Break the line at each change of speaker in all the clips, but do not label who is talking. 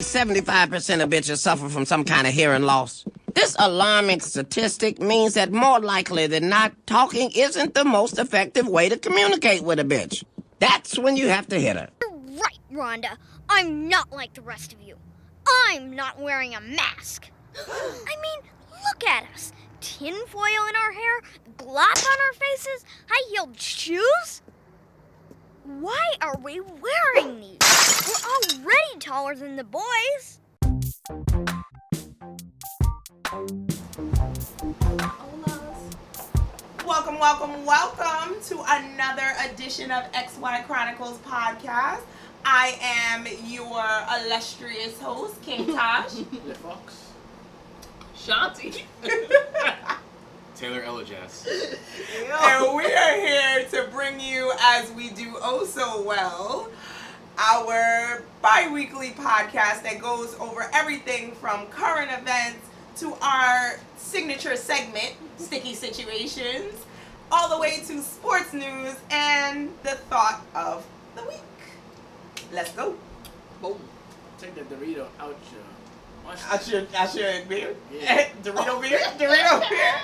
75% of bitches suffer from some kind of hearing loss. This alarming statistic means that more likely than not, talking isn't the most effective way to communicate with a bitch. That's when you have to hit her.
You're right, Rhonda. I'm not like the rest of you. I'm not wearing a mask. I mean, look at us. Tinfoil in our hair, glass on our faces, high-heeled shoes. Why are we wearing these? We're already taller than the boys.
Welcome to another edition of XY Chronicles podcast. I am your illustrious host, King Tash.
Le Fox.
Shanty.
Taylor Elajas.
And we are here to bring you, as we do oh so well, our bi-weekly podcast that goes over everything from current events to our signature segment, Sticky Situations, all the way to sports news and the thought of the week. Let's go. Boom.
Take the Dorito out your
I should beer?
Yeah.
Dorito beer? Dorito beer?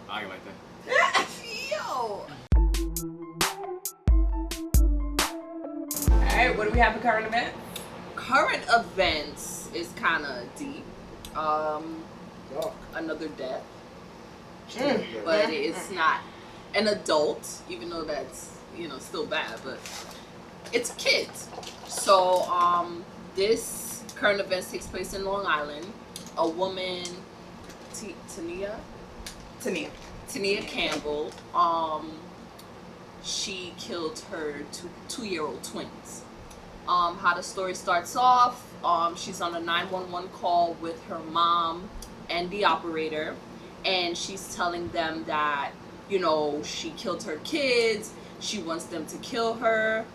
I like that.
Yo. Alright, what do we have for current events?
Current events is kind of deep. Another death, but it's not an adult, even though that's still bad. But it's kids. So this current event takes place in Long Island. A woman, Tania Campbell. She killed her two-year-old twins. How the story starts off, she's on a 911 call with her mom and the operator, and she's telling them that, she killed her kids, she wants them to kill her,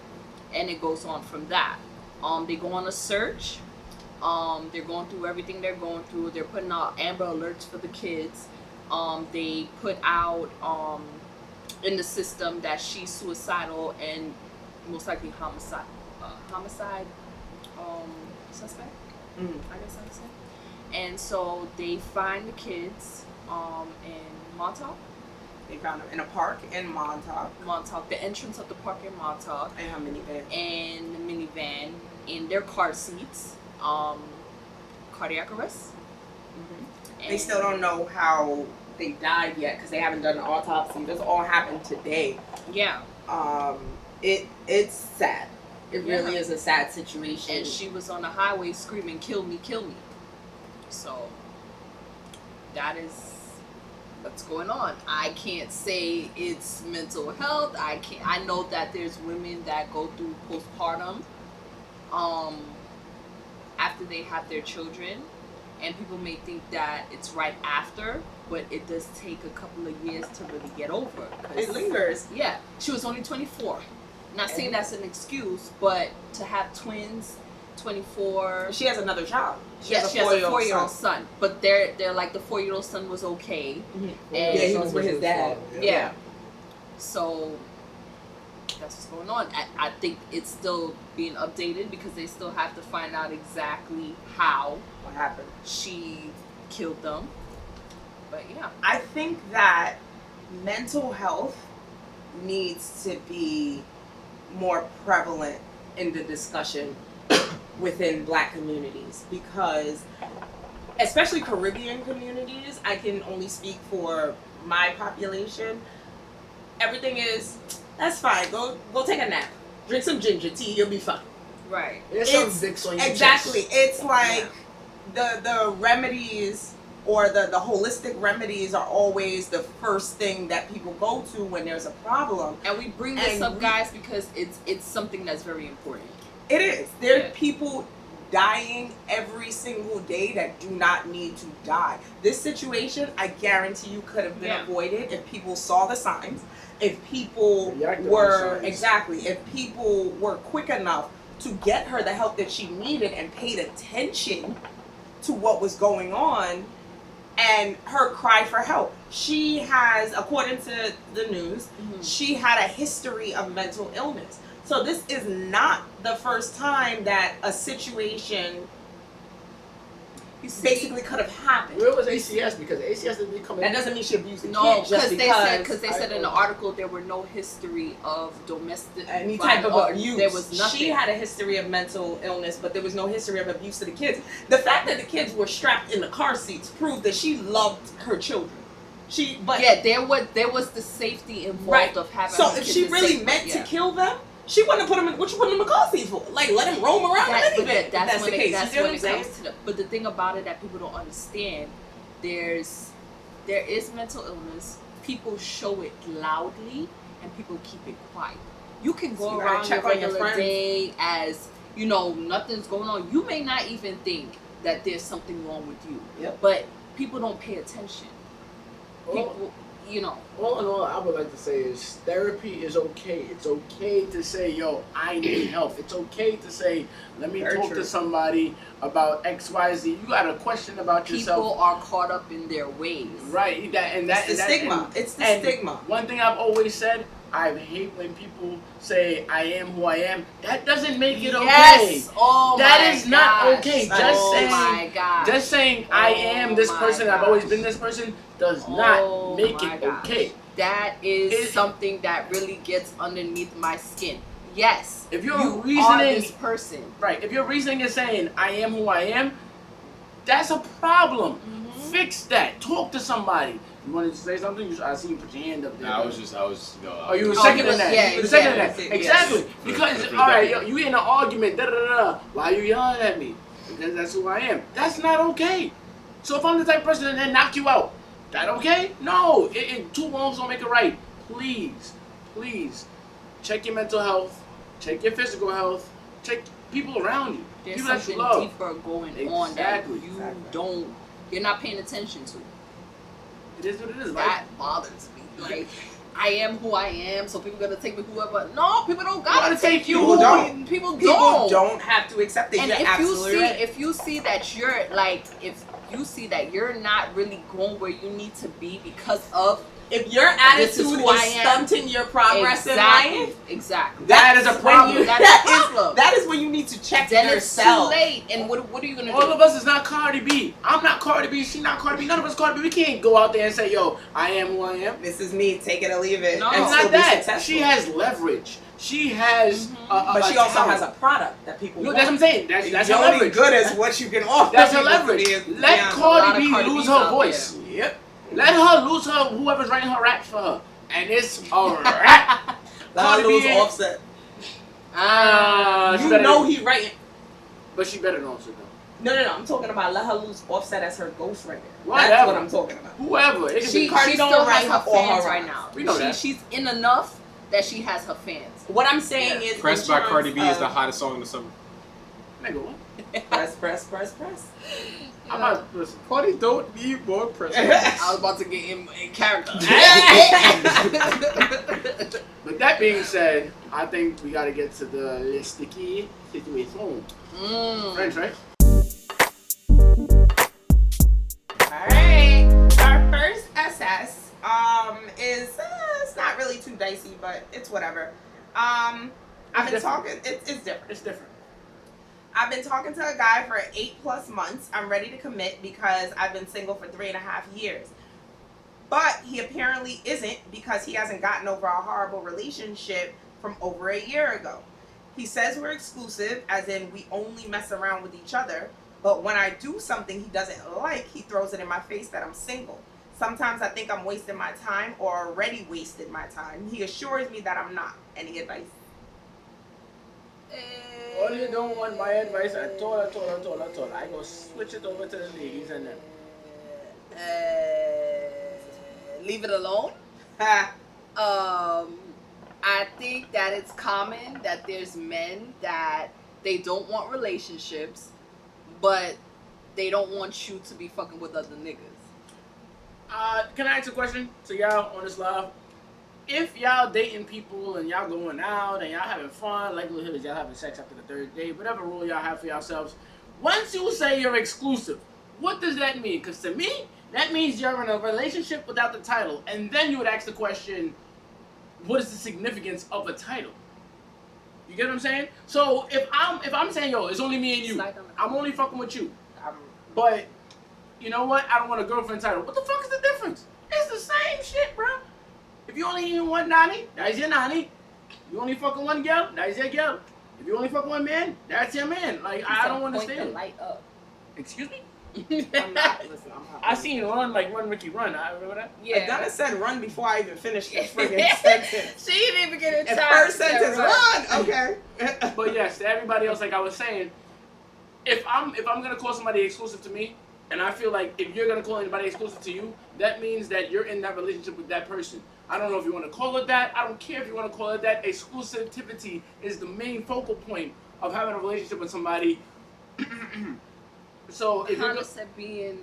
and it goes on from that. They go on a search. They're going through everything they're going through. They're putting out Amber Alerts for the kids. They put out in the system that she's suicidal and most likely homicide suspect. I guess I would say. And so they find the kids in Montauk.
They found them in a park in Montauk.
The entrance of the park in Montauk.
And her minivan.
And the minivan in their car seats. Cardiac arrest.
They still don't know how they died yet because they haven't done an autopsy. This all happened today.
Yeah.
It's sad. It really is a sad situation.
And she was on the highway screaming, "Kill me, kill me." So that is what's going on. I can't say it's mental health. I know that there's women that go through postpartum after they have their children, and people may think that it's right after, but it does take a couple of years to really get over.
It lingers.
Yeah, she was only 24. Not saying that's an excuse, but to have twins, 24.
She has another child.
She has a 4-year-old son. But they're like, the 4-year-old son was okay.
Mm-hmm. And he was with his dad.
Yeah. So that's what's going on. I think it's still being updated because they still have to find out exactly
what happened.
She killed them. But yeah.
I think that mental health needs to be more prevalent in the discussion within Black communities, because especially Caribbean communities, I can only speak for my population, everything is, that's fine, go take a nap, drink some ginger tea, you'll be fine.
Right.
There's some dicks on your
Exactly.
chest.
It's like the remedies or the holistic remedies are always the first thing that people go to when there's a problem.
And we bring this up, guys, because it's something that's very important.
It is. There are people dying every single day that do not need to die. This situation, I guarantee you, could have been avoided if people saw the signs, if people if people were quick enough to get her the help that she needed and paid attention to what was going on and her cry for help. She has, according to the news, she had a history of mental illness. So this is not the first time that a situation basically could have happened.
Where was ACS? Because ACS didn't become.
That doesn't mean she abused the
No,
kid just
because they said in the article there were no history of domestic
any type of abuse.
There was nothing.
She had a history of mental illness, but there was no history of abuse to the kids. The fact that the kids were strapped in the car seats proved that she loved her children.
There was the safety involved of having.
So
her
if
kids
she
in
really
safe,
meant to kill them, she wouldn't have put them in. What you put them in the car seats for? Like let him roam around anything.
That's
the case.
That's
You know
when
what
it
I'm
comes
saying?
to the. But the thing about it that people don't understand, there is mental illness. People show it loudly, and people keep it quiet. You can go
So you gotta
around
check
your
on your
regular
friends.
day as nothing's going on. You may not even think that there's something wrong with you.
Yep.
But people don't pay attention.
Well,
People,
all in all, I would like to say is therapy is okay. It's okay to say, yo, I need help. It's okay to say, let me talk to somebody about X, Y, Z. You got a question about yourself.
people are caught up in their ways.
Right.
It's the stigma. It's the stigma.
One thing I've always said, I hate when people say I am who I am. That doesn't make it okay.
Yes. Oh
That
my
is not
gosh.
okay. Just saying I am this person, I've always been this person, does not make it okay.
That is something that really gets underneath my skin. Yes.
If you're
you
reasoning
are this person.
Right. If your reasoning is saying I am who I am, that's a problem.
Mm-hmm.
Fix that. Talk to somebody. You wanted to say something? I see you put your hand up there.
I was.
Oh, you were seconding that.
Yeah,
you were seconding that.
yeah.
Exactly.
Yes.
Because,
For
all right,
decade.
you in an argument, da-da-da-da. Why are you yelling at me? Because that's who I am. That's not okay. So if I'm the type of person that knock you out, that okay? No. Two wrongs don't make a right. Please, check your mental health. Check your physical health. Check people around you.
There's
People that you
something
love.
deeper going on that
Exactly.
you're not paying attention to.
It is what it is.
That bothers me. Like, I am who I am, so people gonna take me whoever. No, people don't gotta take you.
People don't.
People
People
don't.
don't have to accept it.
And
You're absolutely right.
if you see that you're like, if you see that you're not really going where you need to be because of
If your
This is
attitude
who I
is
am.
stunting your progress
exactly,
in life,
exactly.
That is a
when
problem.
you-
That's a problem.
that is when you need to check
Then
yourself.
it's too late. And what are you gonna
All
do?
of us is not Cardi B. I'm not Cardi B. She not Cardi B. None of us Cardi B. We can't go out there and say, yo, I am who I am.
This is me. Take it or leave it.
No.
and
It's
still
not
be
that.
successful.
She has leverage. She has
but she also
talent.
has a product that people
No,
want.
that's what I'm saying. That's her
You're only
leverage.
good as what you can offer.
That's her
people to
leverage.
be
Let
beyond.
A lot
Cardi
of
B
Cardi
lose
B's
her
out
voice.
there.
Yep.
Let her lose her whoever's writing her raps for her. And it's a rap.
Let
Cardi
her
B
lose
ain't-
Offset.
she
You
better-
know he writing.
But she better know Offset though.
No. I'm talking about let her lose Offset as her ghostwriter.
Whatever.
That's what I'm talking about.
Whoever. It can
She
be
Cardi don't
still
write
has her
her all her
fans right
rhymes.
now.
We know that.
She's in enough that she has her fans.
What I'm saying is,
Pressed
in
by
terms
Cardi B is
of-
the hottest song in the summer.
Nigga, what?
press.
I'm about to listen.
Cardi don't need more press.
I was about to get in character.
With that being said, I think we gotta get to the sticky situation. French, right?
Alright, our first SS is it's not really too dicey, but it's whatever. I've been
different.
talking. It's different.
It's different.
I've been talking to a guy for 8+ months. I'm ready to commit because I've been single for 3.5 years. But he apparently isn't because he hasn't gotten over a horrible relationship from over a year ago. He says we're exclusive, as in we only mess around with each other. But when I do something he doesn't like, he throws it in my face that I'm single. Sometimes I think I'm wasting my time or already wasted my time. He assures me that I'm not. Any advice?
All you don't want my advice, I told. I go switch it over to the ladies and then.
Leave it alone.
Ha.
I think that it's common that there's men that they don't want relationships, but they don't want you to be fucking with other niggas.
Can I ask a question to y'all on this live? If y'all dating people and y'all going out and y'all having fun, likelihood is y'all having sex after the third day, whatever rule y'all have for yourselves, once you say you're exclusive, what does that mean? Because to me, that means you're in a relationship without the title. And then you would ask the question, what is the significance of a title? You get what I'm saying? So if I'm saying, yo, it's only me and you, I'm only fucking with you. But you know what? I don't want a girlfriend title. What the fuck is the difference? It's the same shit, bro. If you only even want nanny, that's your nanny. You only fucking one girl, that's your girl. If you only fuck one man, that's your man. Like, I don't understand.
Point the light up.
Excuse me?
I'm not. Listen, I'm not.
I seen Run Ricky Run. I remember that.
Yeah. Donna said run before I even finished the friggin' sentence.
She didn't even get a
And
time.
first sentence, run. Okay.
But yes, to everybody else, like I was saying, if I'm gonna call somebody exclusive to me, and I feel like if you're gonna call anybody exclusive to you, that means that you're in that relationship with that person. I don't know if you want to call it that. I don't care if you want to call it that. Exclusivity is the main focal point of having a relationship with somebody. So if you're
Honda said being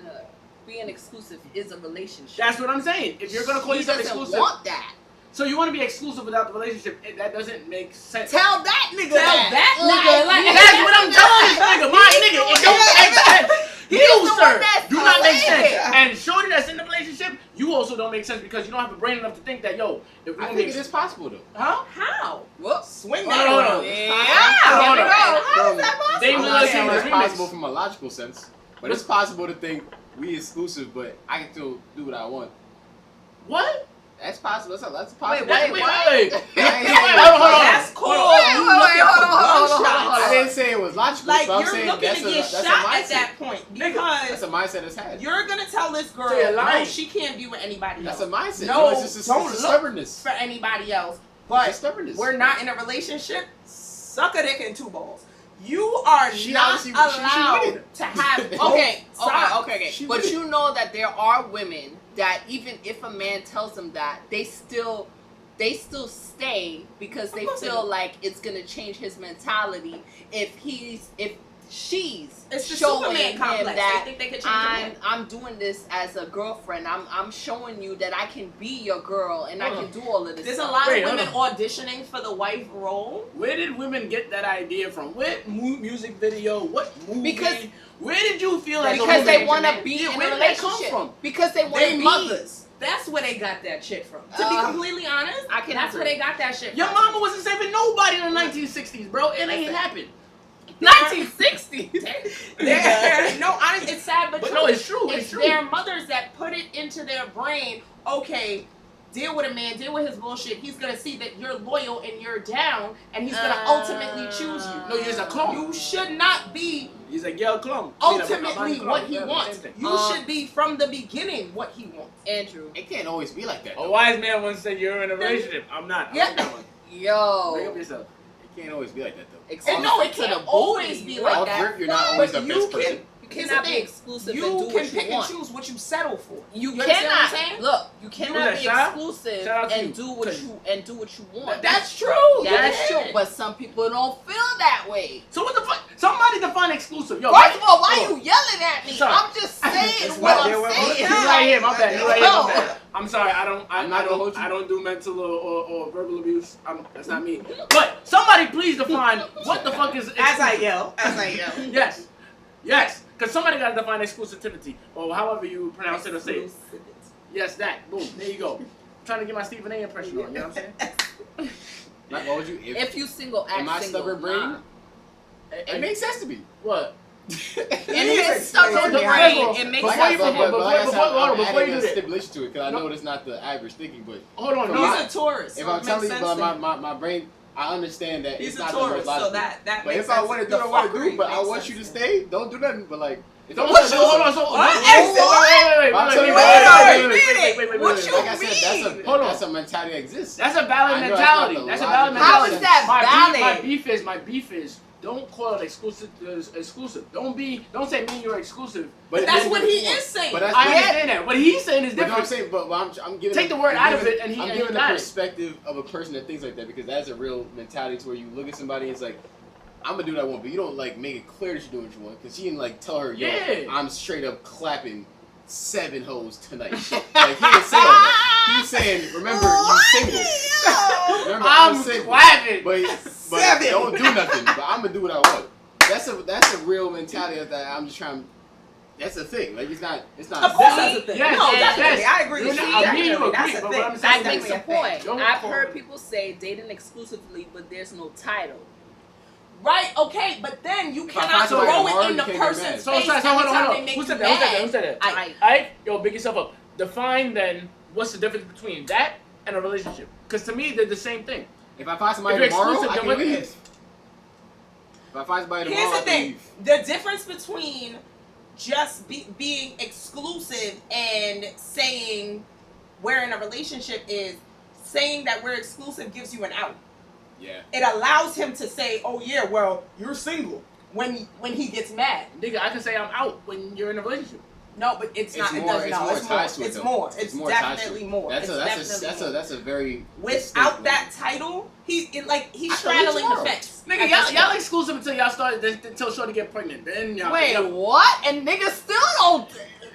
exclusive is a relationship.
that's what I'm saying. If you're gonna call yourself exclusive,
want that.
so you want to be exclusive without the relationship, that doesn't make sense.
Tell that nigga
Tell
that.
Like, that's what I'm telling this nigga. My nigga, it don't make sense. You,
the
sir,
one that's
do not make
saying
sense.
it.
And shorty that's in the relationship, you also don't make sense because you don't have a brain enough to think that, yo, if we
I
don't
think
make
it is possible though.
huh?
How?
Whoops.
Swing
Hold
that
on, hold
around.
on.
Yeah.
Hold on.
How is that possible?
They
I'm
will
not
listen
saying
to
it's
the
possible
remix.
from a logical sense, but it's possible to think we exclusive, but I can still do what I want.
What?
That's possible. That's possible.
Wait,
Wait.
I ain't saying
Hold on.
That's cool.
Hold on.
You looking for
hold on.
I didn't say it was logical.
Like,
but I'm
you're
saying
looking
that's
to
a
get
that's
shot
a mindset.
at that point
That's
because
a mindset that's had.
you're gonna tell this girl,
So you're
no,
lying.
she can't be with anybody
That's
else.
a mindset.
No,
it's just
don't
it's a
look
stubbornness.
for anybody else.
It's a
But
stubbornness.
we're not in a relationship. Suck a dick and two balls. You are
She
not
obviously- she
allowed
winning.
to have
Okay.
both sides.
She
But
would.
you know that there are women that even if a man tells them that, they still stay because they
Of course they
feel
do.
like it's gonna change his mentality if she's
It's the
showing
Superman
him
complex.
that
They think they can change your
I'm doing this as a girlfriend. I'm showing you that I can be your girl and I can do all of this.
There's a
stuff.
lot
Wait,
of
hold
women auditioning for the wife role.
Where did women get that idea from? What music video? What movie?
Because-
where did you feel like
Because they
woman-
want to be
Yeah,
in
where
a
did that come
relationship.
from?
Because they want
They
to be
mothers. That's where they got that shit from. To be completely honest,
I can
that's
agree.
where they got that shit
Your
from.
mama wasn't saving nobody in the 1960s, bro. It ain't happened.
1960s.
No, honestly, it's sad, but
But
true.
no, it's true.
It's
It's true.
their mothers that put it into their brain. Okay, deal with a man, deal with his bullshit. He's gonna see that you're loyal and you're down, and he's gonna ultimately choose you.
No, you're just a clone.
You should not be
He's a girl clone.
ultimately what he
Yeah,
wants.
same thing.
You should be from the beginning what he wants.
Andrew.
It can't always be like that.
A
Though.
wise man once said you're in a relationship. I'm not. I
Yeah.
like that one. Make
Yo.
up yourself.
It can't always be like that though.
And no, it
Exclusive to the
can't always
booty.
be like
Off
that.
rip, you're not always
But
the
you
best
can-
person.
You
Here's
cannot
the
be
thing.
exclusive
You
and do
can
what
pick
you
and
want.
choose what you settle for.
You
understand what
cannot
I'm saying?
look. You cannot
that,
be
Sha?
exclusive
Shout out to
and
you.
do what you want.
That's true.
That's
Yeah.
true. But some people don't feel that way.
So what the fuck? Somebody define exclusive. Yo,
First of all, why
oh.
you yelling at me?
Sorry.
I'm just saying
It's
what
what-
I'm
yeah, what-
saying.
You're right here. My bad. You're right here. My
No.
bad. I'm sorry.
I'm not gonna hold you.
I don't do mental or verbal abuse. That's not me. But somebody please define what the fuck is exclusive.
As I yell.
Yes. Because somebody got to define exclusivity or however you pronounce it or say it. Yes, that. Boom. There you go. I'm trying to get my Stephen A. impression on. You know what I'm saying?
Like, what would you?
If you single, act
in my
single.
stubborn brain,
Nah.
it makes sense to me.
What?
In his stubborn
So,
brain, it makes
before
sense
you-
to him.
before-
like I said,
before- hold on,
I'm
before
adding
you
a
do that.
stipulation to it because I
No.
know it's not the average thinking, but
Hold on.
From
No.
my-
He's a Taurus.
if
so
I'm
it makes
telling you,
sense
but
to him.
my brain, I understand that
He's
it's
a
not the most
Taurus,
logical.
so that
But
makes
if I
sense.
want to do
The
what I want to
fuckery
do, but I
makes
want you to
sense.
stay, don't do nothing. But like, if
Hold
I'm
on. Hold on. So,
What? What
Like
you
I said,
Hold on.
that's a mentality that exists.
That's a valid
I know
mentality.
that's
That's
not
a
the
valid
logical
mentality.
How is that valid?
My beef is. Don't call it exclusive. Don't say me you're exclusive.
But that's what he is saying.
But that's
I understand that. What he's saying is
But no, I'm
different.
saying, but I'm giving
Take the word
I'm
out of
giving-
it and he-
I'm
and he
giving the
got it.
perspective of a person that thinks like that because that's a real mentality to where you look at somebody and it's like, I'm gonna do what I want, but you don't like make it clear that you're doing what you want because she didn't like tell her, yo,
Yeah.
I'm straight up clapping 7 hoes tonight. Like he didn't say all that. He's saying, remember, you single. Remember, I'm single.
clapping.
But
7.
don't do nothing. But I'm gonna do what I want. That's a real mentality that I'm just trying. That's a thing. Like it's not.
Of course that's a thing.
Yes,
No,
yes,
definitely.
yes.
I agree with
You're
you.
not- I mean, you
Definitely.
agree,
That's a
but
thing.
what I'm saying
That
That's
makes a
definitely
point.
Don't
I've
call
heard
it.
people say dating exclusively, but there's no title.
Right, okay, but then you
If I
cannot
find somebody
throw it
tomorrow,
in the
you can't get
person's
mad.
face
So
every
hold
time
on.
they make
Who
you
said
mad.
that? Who said that?
I
Yo, big yourself up. Define then what's the difference between that and a relationship? Because to me, they're the same thing.
If I find somebody
If you're
tomorrow,
exclusive,
I
then
can
what-
leave. If I find somebody tomorrow,
Here's the
I can
thing.
leave.
The difference between just being exclusive and saying we're in a relationship is saying that we're exclusive gives you an out.
Yeah.
It allows him to say, oh yeah, well, you're single when he gets mad.
Nigga, I can say I'm out when you're in a relationship.
No, but it's not.
more,
It does not.
it's more tied to it,
It's
though.
more.
It's
It's
more tied to
definitely
it.
more.
That's
It's definitely more.
that's a very
Without
distinct
that title, he's
I
straddling
can leave
the
tomorrow.
fence.
Nigga, y'all exclusive until y'all started until Shorty get pregnant. Then y'all
wait,
y'all-
what? And niggas still don't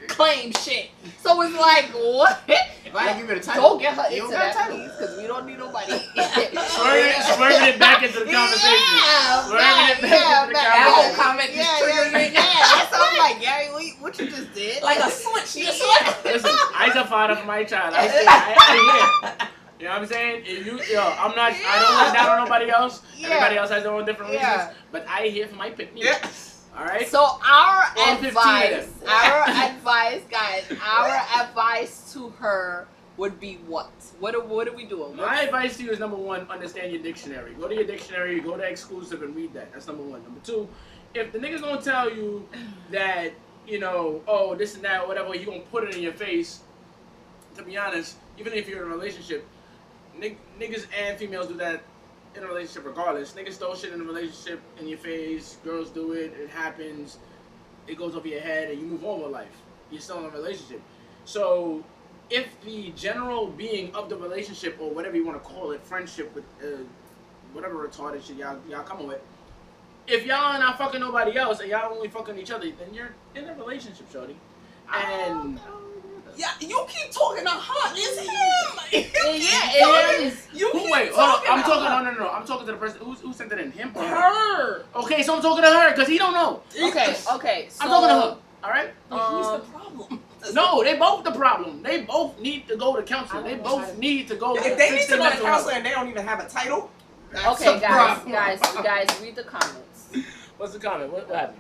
claim shit. So it's like, what?
If I give it a title,
Don't get her
you
into
don't got a
that,
title.
please, because we don't need nobody.
Swerving it back into the conversation.
Yeah,
Swerving it back
yeah,
into the
man.
That whole
conversation.
comment just triggered me.
That's what I'm like, Gary, what you just did?
Like a switch. You switch.
Listen, I's a father for my child. I hear. You know what I'm saying? If I don't look down on nobody else.
Yeah.
Everybody else has their own different reasons.
Yeah.
But I hear for my pick me.
Yeah.
All right.
So our
All 15 of
advice,
them.
our advice to her would be what? What are we doing?
My advice to you is number one, understand your dictionary. Go to your dictionary, go to exclusive and read that. That's number one. Number two, if the nigga's gonna tell you that, oh, this and that, whatever, he gonna put it in your face, to be honest, even if you're in a relationship, niggas and females do that in a relationship regardless. Niggas throw shit in a relationship in your face, girls do it, it happens, it goes over your head, and you move on with life. You're still in a relationship. So, if the general being of the relationship, or whatever you want to call it, friendship with whatever retarded shit y'all coming with, if y'all are not fucking nobody else and y'all only fucking each other, then you're in a relationship, shorty. And
Yeah, you keep talking to her. It's him.
Yeah, it is.
You keep
wait, hold on. I'm
to
talking. No. I'm talking to the person who sent it in. Him or her?
her.
Okay, so I'm talking to her because he don't know.
Okay. So,
I'm talking to her. All right.
He's the problem.
No, they both the problem. They both need to go to counseling. They both need to go.
If they need
fix
to
their
go to
mental health.
counseling and they don't even have a title, that's
Okay,
a
guys,
problem.
guys, read the comments.
What's the comment? What happened?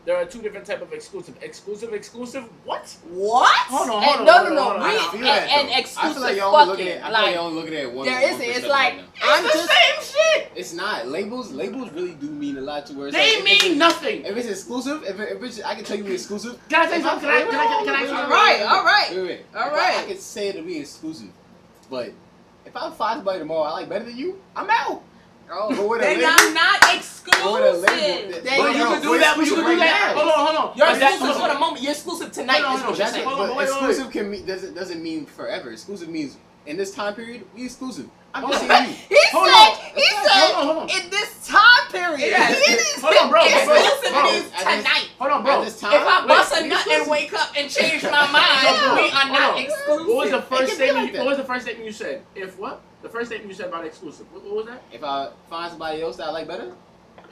There are two different type of exclusive. Exclusive. What?
What?
Hold on.
And no,
I
we-
feel that,
and
though.
exclusive
I feel like y'all only looking
fucking,
at. I feel
like,
like y'all only looking at one.
There
one
isn't. It's
perspective
like
right now.
I'm
It's the
just.
same shit.
It's not labels. Labels really do mean a lot to where it's
They
like,
mean nothing.
If it's exclusive, if it's, I can tell you it's exclusive.
Can I say something? Can I say
All
something?
right, all right.
Wait.
All
If
right.
I can say it to be exclusive, but if I find somebody tomorrow I like better than you, I'm out.
Oh.
But with a
Then
label,
I'm not
but with a
exclusive.
label,
Then
But
you
you
can
can do that. You can do that. Hold on.
You're
But that's-
exclusive for the moment. You're exclusive tonight.
Hold on,
is what
That's
you're
it.
saying.
Hold on,
But
wait.
exclusive can mean doesn't mean forever. Exclusive means in this time period we exclusive. I'm
Hold
just
on.
saying you.
Hold on.
Hold on. In this time period.
Yeah.
Hold on, bro.
Exclusivity is
At this-
tonight.
Hold on,
At
bro.
this time,
If I bust a
wait,
nut and wake up and change my mind,
Hold
we are
on.
not exclusive.
What was the
It
first
can be
statement?
like that.
What was the first statement you said? If what? The first statement you said about exclusive. What was that?
if I find somebody else that I like better,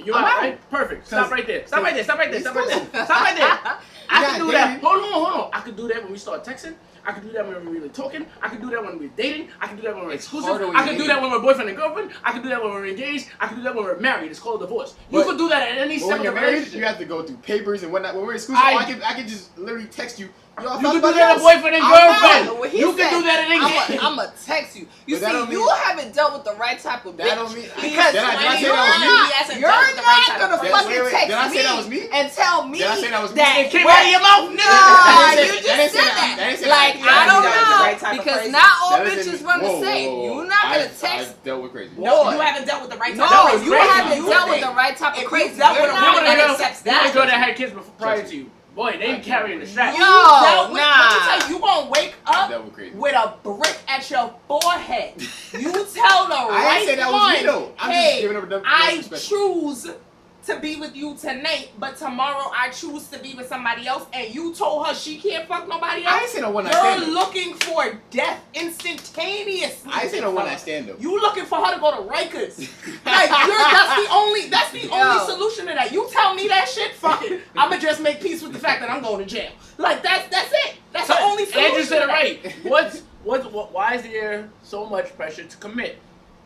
You
I'm
got it,
out.
right? Perfect. Stop
'Cause-
right there. Stop right there. Stop right there. Stop right there.
Exclusive.
Stop right there. I
got
can do that.
dating.
Hold on. I can do that when we start texting. I can do that when we're really talking. I can do that when we're dating. I can do that when we're
It's
exclusive.
harder when
I
you're
can do
dating.
that when we're boyfriend and girlfriend. I can do that when we're engaged. I can do that when we're married. It's called a divorce. You
But-
can do that at any
but
step
when
of
you're
the
married,
relationship.
you have to go through papers and whatnot. When we're exclusive,
I
I can just literally text you. Yo, I
You
found
can do
somebody
that
else.
as boyfriend and
I'm
girlfriend.
out.
What he
You can
said.
do that at engagement.
I'm gonna text you. You
But that
see,
don't
you
mean-
haven't dealt with the right type of bitch.
That don't mean
because
Did I say
you're
that was me?
not, you're not gonna
Wait,
fucking
wait, wait.
text
Did I say
me,
that was me?
and tell me
Did I say that was me?
that
It came out of your mouth.
Nah,
That
you
didn't
just
say
said
that.
that.
That didn't say
Like
that.
I don't
That is the
know
right type of
because
phrasing.
not all
That doesn't
bitches
mean-
run the
whoa,
same.
whoa, whoa.
You're not gonna
I've
text.
dealt with crazy.
No,
What?
you haven't dealt with the right
No,
type of
you
crazy.
haven't
You
dealt with
think
the right type of
if you
crazy.
dealt
You're
with a
not
woman
gonna
that
accept
accepts
You want a
that.
girl that had kids before, prior to you. Boy, they ain't carrying the strap.
Yo,
dealt with,
nah.
let me tell you, you gonna wake up
Dealt with crazy.
with a brick at your forehead. You tell the
I
right
didn't say that was me
one,
though. I'm
hey,
just giving up a
I
perspective.
choose to be with you tonight, but tomorrow I choose to be with somebody else, and you told her she can't fuck nobody
I
else.
ain't say no one night
You're
stand. though.
looking for death instantaneously.
I ain't say no one night stand though.
You looking for her to go to Rikers. Like that's the only solution to that. You tell me that shit, fuck it. I'ma just make peace with the fact that I'm going to jail. Like that's it. That's the only solution.
Andrew said
to
it
that.
right. Why is there so much pressure to commit?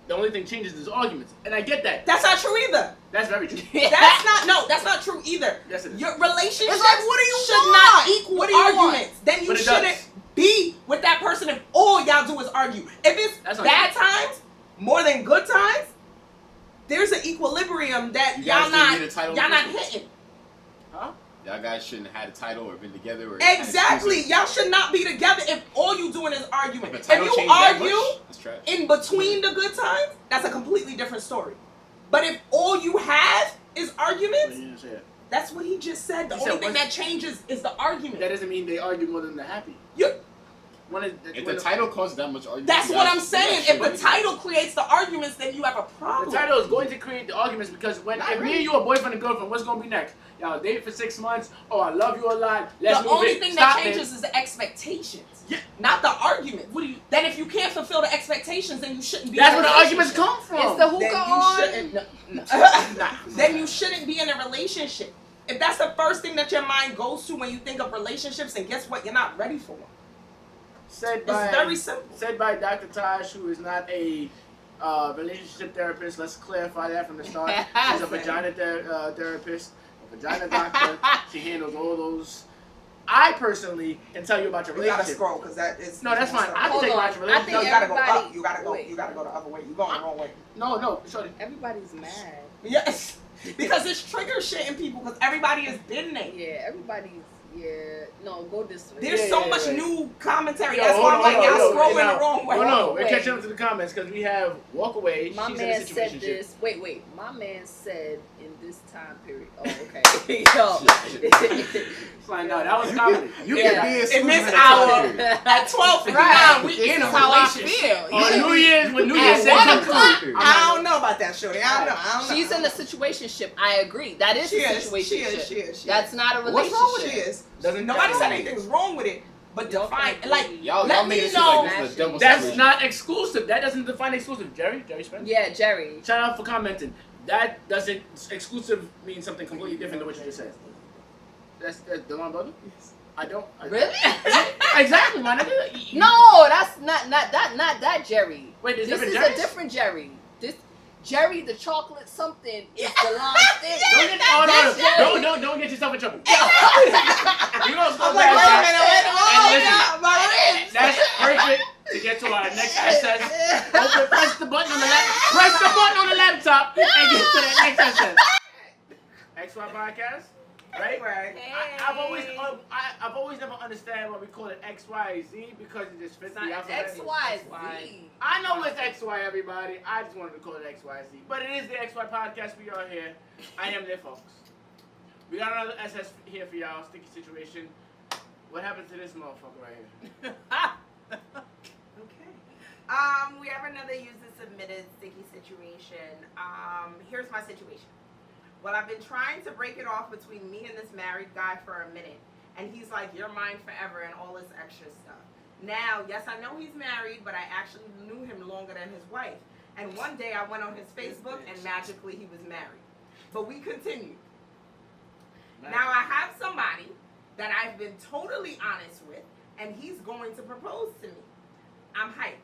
The only thing changes is arguments, and I get that.
That's not true either.
That's very true.
That's not true either.
Yes, it is.
Your relationship
It's like, what do you
should
want?
not equal
What do you
arguments. Then you
But it
shouldn't
does.
be with that person if all y'all do is argue. If it's
That's not
bad
true.
times more than good times, there's an equilibrium that
You guys didn't get a title
y'all not
difference?
hitting.
Huh?
Y'all guys shouldn't have had a title or been together. Or
Exactly.
had
Y'all should not be together if all you doing is arguing.
If a
If
title
you
changed that
argue
much, that's trash.
in between the good times, that's a completely different story. But if all you have is arguments,
You didn't say it.
that's what he just said. The
He
only
said
thing
what-
that changes is the argument.
That doesn't mean they argue more than they're happy.
You-
If the title causes that much argument,
That's
you
what
guys-
I'm
you
saying.
guys
If the
shouldn't be
title creates the arguments, then you have a problem.
The title is going to create the arguments because
Not
if me
really.
and you are boyfriend and girlfriend, what's going to be next? Y'all date for 6 months. Oh, I love you a lot. Let's
The
move
only
it.
thing
Stop
that
it.
changes is the expectations,
Yeah.
not the arguments.
What do you?
Then if you can't fulfill the expectations, then you shouldn't be.
That's
in
where
a
the arguments
relationship.
come from.
It's the
Then
hookah
you
on.
shouldn't.
Nah.
Then you shouldn't be in a relationship. If that's the first thing that your mind goes to when you think of relationships, then guess what? You're not ready for one.
Said by,
It's very simple.
Said by Dr. Tash, who is not a relationship therapist. Let's clarify that from the start. She's a vagina therapist, a vagina doctor. She handles all those. I personally can tell you about your
You gotta
relationship.
scroll because that is.
No, that's fine. I can
Hold
take
on.
about your
I
relationship.
No,
think
you gotta go
everybody-
up. You gotta go.
wait.
You gotta go the other way. You're going the wrong way.
No, shorty.
Everybody's mad.
Yes, because it's trigger shit in people because everybody has been there.
Yeah, everybody's. Yeah, no, go this way.
There's
Yeah,
so
yeah,
much
yeah.
new commentary.
Yo,
That's why I'm like,
hold on,
y'all
hold on.
scrolling the wrong way.
Oh no,
Walk
we're
away.
catching up to the comments because we have walk away.
My
She's in a
man said
situation.
this. Wait. My man said in this time period. Oh, okay. Yo.
Fine, no, that was comedy.
You
Yeah.
can be
In
exclusive
this
at time
hour,
period.
at 12:59,
Right.
we
This
in a
is how I
relationship.
feel.
On New Year's, when New Year's
At
said
1
something.
o'clock.
I'm
I
not-
don't know about that, Shorty. I don't know.
She's in a situationship. I agree. That is
She
a
is.
situation.
She is.
That's not a relationship.
What's wrong with it? Is
Doesn't-
nobody said
doesn't-
anything's wrong with it, but
Don't
define
agree.
like
Y'all
let
made
me
it seem
know.
like this is a double
That's
situation.
not exclusive. That doesn't define exclusive. Jerry Spence.
Yeah, Jerry.
Shout out for commenting. That doesn't exclusive mean something completely different than what you just said. That's Delon brother. I don't.
Really?
Exactly, my nigga.
No, that's not that Jerry.
Wait, there's
This
different
is
Jerrys?
a different Jerry. This Jerry, the chocolate something is the long thing.
Don't get yourself in trouble. You don't go
I'm like,
back.
wait a minute,
And listen, that's perfect to get to our next SS. Press the button on the laptop. Press the button on the laptop and get to that next SS. XY podcast, right?
Right.
I've always never understand why we call it XYZ because it just fits the alphabet.
XYZ.
I know it's XY, everybody. I just wanted to call it XYZ. But it is the XY podcast. We are here. I am there, folks. We got another SS here for y'all. Sticky situation. What happened to this motherfucker right here?
Okay. We have another user submitted sticky situation. Here's my situation. Well, I've been trying to break it off between me and this married guy for a minute. And he's like, you're mine forever and all this extra stuff. Now, yes, I know he's married, but I actually knew him longer than his wife. And one day I went on his Facebook and magically he was married. But we continued. Now I have somebody that I've been totally honest with, and he's going to propose to me. I'm hyped.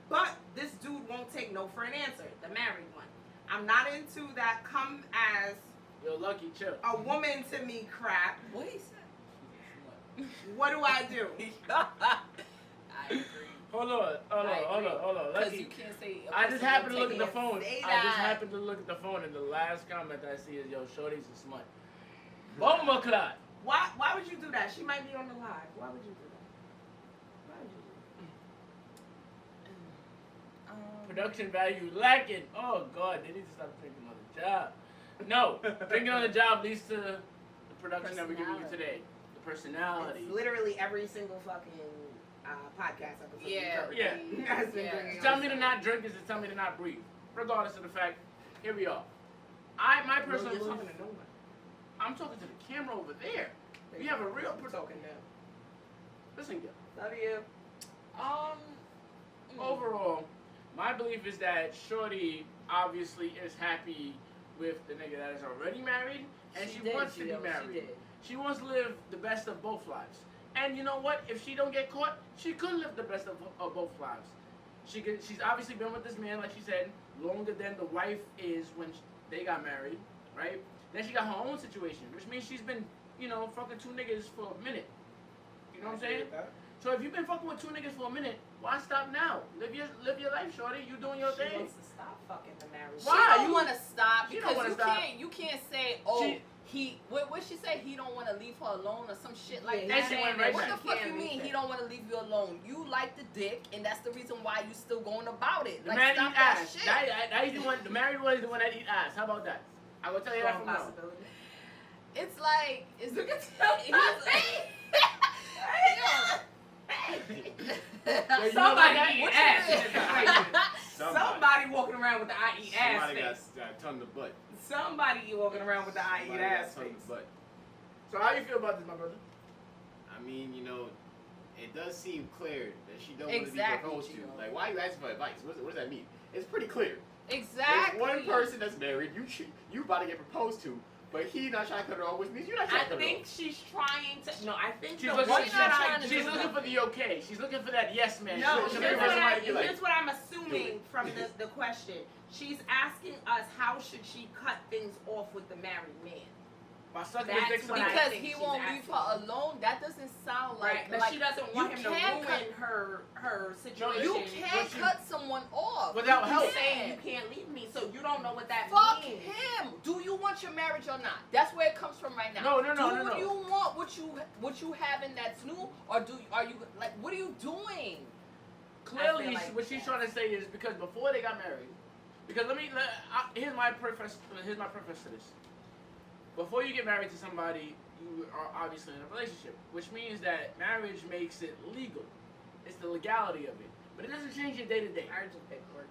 But this dude won't take no for an answer, the married one. I'm not into that come as
Yo, Lucky, chill.
a woman to me crap.
What he said?
What do I do?
I agree.
Hold on.
Because
Lucky.
you can't say. a
I just
person
happened to
won't
look at
take
the phone.
say
I just
that.
happened to look at the phone, and the last comment I see is, yo, shorty's a smut. Bomba clot.
Why would you do that? She might be on the live. Why would you do that? Why would you do that?
Production value lacking. Oh, God, they need to stop drinking on the job. No, drinking on the job leads to the production that we're giving you today. The personality.
It's literally every single fucking podcast episode.
Yeah.
Has been
Yeah.
bringing
Tell
on
me to
stuff.
not drink is to tell me to not breathe. Regardless of the fact, here we are. My personal
You're
belief.
talking to no one.
I'm talking to the camera over there. We have a real
talking now.
Listen, girl.
Love you.
Overall, my belief is that Shorty obviously is happy with the nigga that is already married, and she wants to be married. She wants to live the best of both lives. And you know what? If she don't get caught, she could live the best of both lives. She's obviously been with this man, like she said, longer than the wife is when they got married, right? Then she got her own situation, which means she's been, fucking 2 niggas for a minute. You know what I'm saying? So if you've been fucking with 2 niggas for a minute, why stop now? Live your life, shorty. You doing your thing.
She wants to stop fucking the marriage.
Why?
She don't want to stop
She don't
because
wanna
you
stop.
can't say, what she say? He don't want to leave her alone or some shit like
Yeah,
that.
she went right
What
back.
the fuck you mean he don't want to leave you alone? You like the dick, and that's the reason why you still going about it.
The
Like,
man
stop
eat
that
ass.
shit.
The married one is the one that eat ass. How about that? I will tell you that
Strong
from now.
possibility.
It's like
Look at Somebody eat ass. Somebody walking around with the I eat ass
Somebody
face.
got a ton of butt.
Somebody walking around with the I eat
Somebody got
ass
a ton
face.
of butt.
So how you feel about this, my brother?
I mean, it does seem clear that she don't want to be
Exactly,
proposed to.
Gino.
Like, why are you asking for advice? What does that mean? It's pretty clear.
exactly.
There's one person that's married. You about to get proposed to, but he not trying to cut her off, which means you're not trying
I
to cut
think
her off.
she's trying to. No, I think
She's
the
looking,
one
she's
that
not
I
trying to
do.
she's looking for the okay. She's looking for that yes man.
No,
She's
here's
looking for somebody to be like,
here's what I'm assuming from the question. She's asking us how should she cut things off with the married man.
by sucking
That's
his dick
what I
Because
think
he
she's
won't leave
asking.
her alone. That doesn't sound
Right,
like
but she doesn't want him to
can't
ruin her situation.
You can't cut someone off
Without
You
help.
saying you can't leave me, so you don't know what that
Fuck
means.
him. Do you want your marriage or not? That's where it comes from right now.
No.
Do you want what you having that's new, or are you like what are you doing?
Clearly,
I feel like
what she's trying to say is because before they got married, because here's my preface to this. Before you get married to somebody, you are obviously in a relationship, which means that marriage makes it legal. It's the legality of it, but it doesn't change your day to day.
Marriage is paperwork.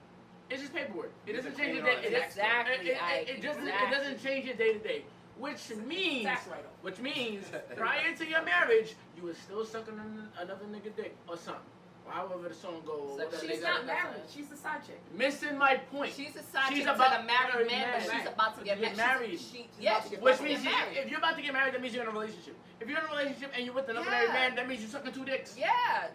It's just paperwork. It
It's
doesn't
a
change your
clean
day.
on tax
Exactly,
It doesn't change your day to day, which means
Tax write-off.
prior to your marriage, you were still sucking another nigga dick or something. Or however the song goes.
Suck
She's not married. She's a side chick.
Missing my point.
She's a side
She's
chick to
about
the married
married
man, but
man.
she's about to get married. Yes, she's
Which
about to
means
get married.
if you're about to get married, that means you're in a relationship. If you're in a relationship and you're with another
Yeah.
married man, that means you're sucking 2 dicks.
Yeah,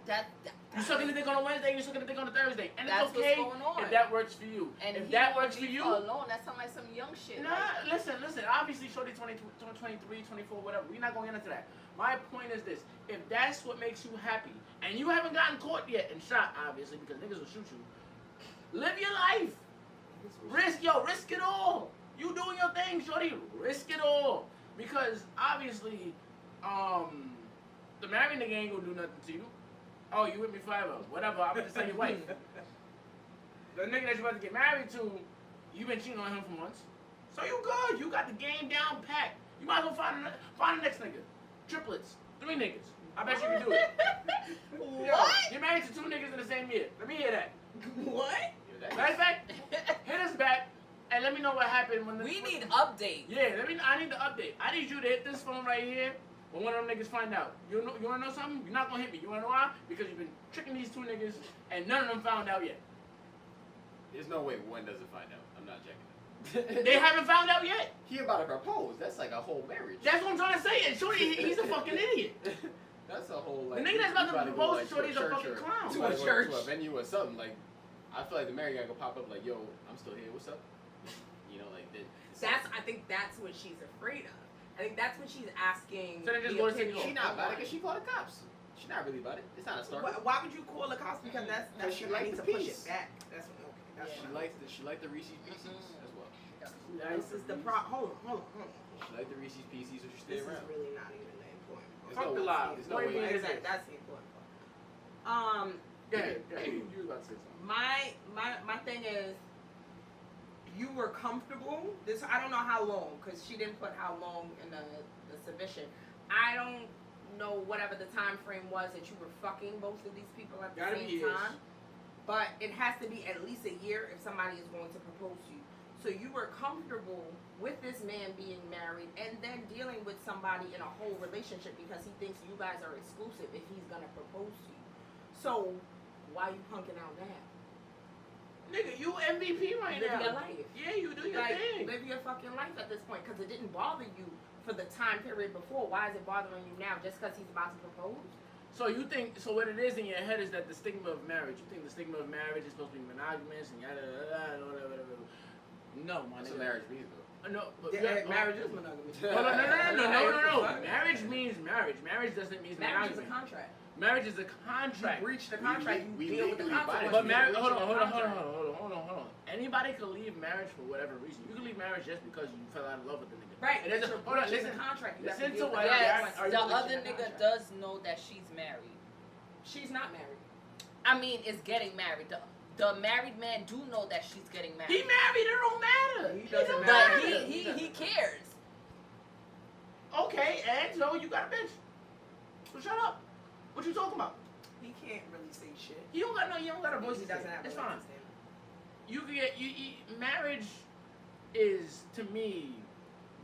You're sucking the dick on a Wednesday, you're sucking the dick on a Thursday. And
That's
it's okay
what's going on.
if that works for you.
And
if
he
that
won't
works for
leave
you,
her alone. That sounds like some young shit.
nah,
Like,
listen. Obviously, shorty 22, 23, 24, whatever. We're not going to get into that. My point is this. If that's what makes you happy, and you haven't gotten caught yet and shot, obviously, because niggas will shoot you, live your life. Risk it all. You doing your thing, shorty. Risk it all. Because, obviously, the married nigga ain't gonna do nothing to you. Oh, you with me forever. Whatever, I'm gonna just tell your wife. The nigga that you about to get married to, you been cheating on him for months. So you good. You got the game down pat. You might as well find the next nigga. Triplets. 3 niggas. I bet you can do it.
what?
You're married to 2 niggas in the same year. Let me hear that.
What?
Matter of fact, hit us back and let me know what happened when
We need updates.
Yeah, I need the update. I need you to hit this phone right here when one of them niggas find out. You wanna know something? You're not gonna hit me. You wanna know why? Because you've been tricking these 2 niggas and none of them found out yet.
There's no way one doesn't find out. I'm not checking it.
They haven't found out yet.
He about to propose. That's like a whole marriage.
That's what I'm trying to say. And Shorty, he's a fucking idiot.
That's a whole
The
like.
nigga that's about to
you
propose
go,
to Shorty's a
church
fucking
or-
clown.
you
To a
gotta go
church.
to a venue or something. Like, I feel like the married guy gonna pop up like, yo, I'm still here. What's up? Like that.
I think that's what she's afraid of. I think that's what she's asking.
So they just
the
go to
opinion
She not about it
of.
because she called the cops. She not really about it. It's not a story.
Why would you call the cops? Because that's
she
I
likes
need
the
to push
peace.
it back. That's what. Okay, that's
She liked the Reese's Pieces as well.
This is the Hold on.
She liked the Reese's Pieces, so she
This
stayed around.
is really not even the important part.
There's
Fuck
no
the
way-
lie.
there's no
What do you
way-
mean?
Exactly, that's the important part.
Go ahead. You was about to say something.
My thing is, you were comfortable. I don't know how long, because she didn't put how long in the submission. I don't know whatever the time frame was that you were fucking both of these people at the
Gotta be
same
years.
time. But it has to be at least a year if somebody is going to propose to you. So you were comfortable with this man being married and then dealing with somebody in a whole relationship because he thinks you guys are exclusive if he's gonna propose to you. So why you punking out now?
Nigga, you MVP right
Live
now.
your life.
Yeah, you do your
Like,
thing.
live your fucking life at this point because it didn't bother you for the time period before. Why is it bothering you now just because he's about to propose?
So you think, so what it is in your head is that the stigma of marriage, you think the stigma of marriage is supposed to be monogamous and yada yada yada whatever. No, my
That's
nigga.
what marriage means, though.
No, but
Marriage is monogamous.
No. Marriage means marriage. Marriage doesn't mean
Marriage is a
monogamy.
contract.
Marriage is a contract.
You breach the contract.
We
You deal with the
legally bind
consequences.
But marriage,
of
hold
breaching
on.
the contract.
Anybody can leave marriage for whatever reason. You can leave marriage just because you fell out of love with the nigga.
Right.
It doesn't.
You're
Hold on,
breaching
listen.
the contract. You have
Listen
to deal
to
with
what
the
Yes,
consequences
Are you
the
of
other
breaching the
nigga
contract.
does know that she's married.
She's not married.
I mean, is getting married. The married man do know that she's getting married.
He married. It don't matter.
He doesn't
But
matter.
he cares.
Okay, and so you got a bitch. So shut up. What you talking about?
He can't really say shit.
You don't got a voice.
He
to
doesn't
say.
have a
It's
voice
fine.
to say.
You can get marriage is to me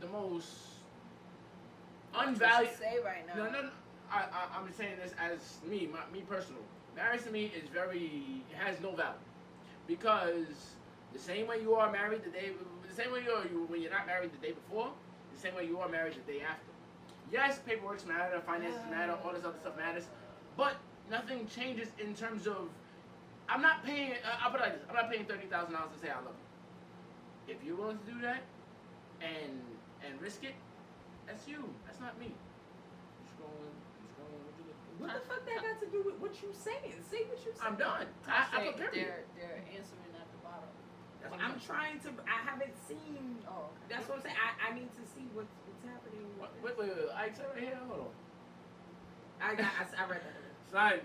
the most unvalued.
Say right now.
No. I'm saying this as me personal. Marriage to me is has no value because the same way you are married the same way when you're not married the day before, the same way you are married the day after. Yes, paperwork matter, finances matter, all this other stuff matters, but nothing changes in terms of. I'm not paying. I'll put it like this: I'm not paying $30,000 to say I love you. If you're willing to do that and risk it, that's you. That's not me. Just going.
What the fuck that got to do with what you saying? Say what you saying.
I'm done. I put period.
They're answering at the bottom.
That's what
I'm trying to. I haven't seen.
Oh,
That's what I'm saying. I need to see what's happening.
Wait. Ike's right here. Hold on.
I read that.
Son,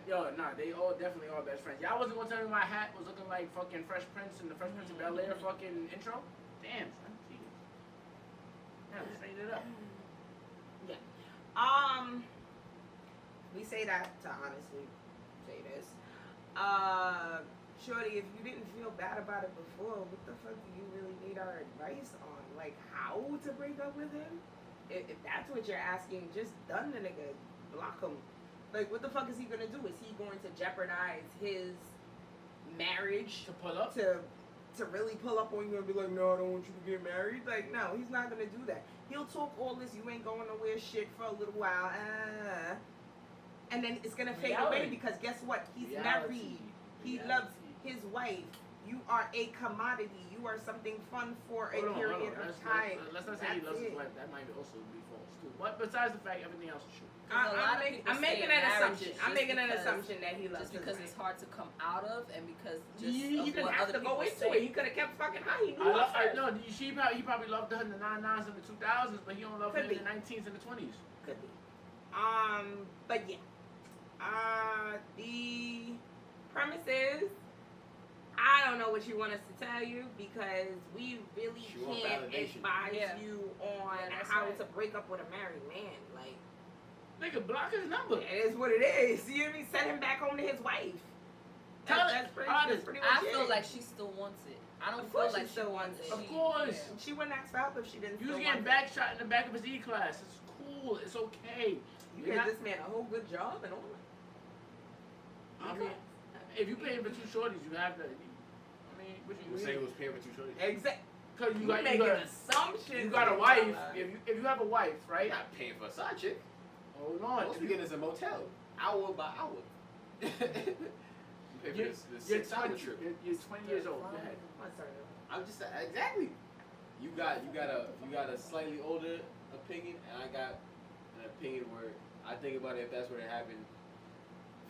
they all definitely are best friends. Y'all wasn't gonna tell me my hat was looking like fucking Fresh Prince and the Fresh Prince of Bel-Air fucking intro? Damn, son. Jeez. Yeah, straighten it up.
Yeah. We say that to honestly say this. Shorty, if you didn't feel bad about it before, what the fuck do you really need our advice on? Like how to break up with him? If that's what you're asking, just done the nigga. Block him. Like, what the fuck is he gonna do? Is he going to jeopardize his marriage
To pull up?
to really pull up on you and be like, no, I don't want you to get married? Like, no, he's not gonna do that. He'll talk all this, you ain't going nowhere shit for a little while, and then it's gonna fade away because guess what? He's married. He loves his wife. You are a commodity. You are something fun for a period of time.
Let's not say he loves his wife. That might also be false too. But besides the fact, everything else is true.
I'm making an assumption. I'm making an assumption that he loves
just because
his
it's
wife.
hard to come out of, and because just
He
of
didn't
what
have
other
to go
people
into
say.
it. He could have kept fucking high. He knew it first.
He probably loved her in the 99s and the 2000s, but he don't love her
Could
in
be.
the 19s and the 20s.
Could be. But yeah. The premise is, I don't know what you want us to tell you because we really
She want
can't
validation.
advise
Yeah.
you on
Yeah, that's
how
right.
to break up with a married man. Like,
Nigga, block his number.
it is what it is. You know what I mean? Send him back home to his wife. That's pretty much
I
it.
feel like she still wants it. I don't
Of
feel
course
like
she still wants it.
Of course.
She wouldn't ask for help if she didn't.
You was
still
getting
want it.
back shot in the back of his E-class. It's cool. It's okay.
You
You're
gave
not-
this man a whole good job and all.
I mean, if you paying for two shorties, you have to. I mean, what
You say it was paying for two shorties.
Exactly.
Because
You making assumptions.
you got a wife. If you have a wife,
You're
right?
not paying for a side chick.
Hold on.
Most we get is a motel, hour by hour. You pay for
You're,
this
you're
6-hour
20,
trip.
you're 20 years old. Go ahead.
I'm sorry.
I'm just exactly. You got a slightly older opinion, and I got an opinion where I think about it if that's what it happened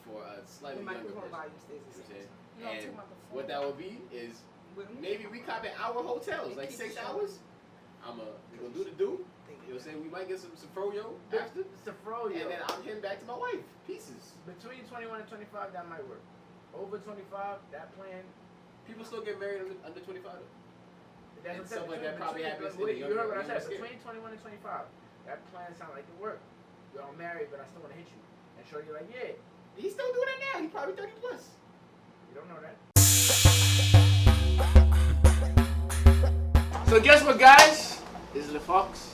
for a slightly
The
younger
microphone
person.
volume stays
You know
the
what I'm
same.
saying? And what that would be is maybe we cop in hour hotels, like 6 hours. We gonna do the do. You know what I'm saying? We might get some froyo after,
Safroyo.
and then I'm heading back to my wife. Pieces.
Between 21 and 25, that might work. Over 25, that plan.
People still get married under 25 though.
That's
And
what
stuff like that probably happens in the
Wait, you heard what I
younger
said?
skin.
Between 21 and 25, that plan sounds like it worked. We're all married, but I still want to hit you. And show you like, yeah,
He's still doing it now. He's probably 30 plus.
you don't know that. So guess what, guys? This is the Fox.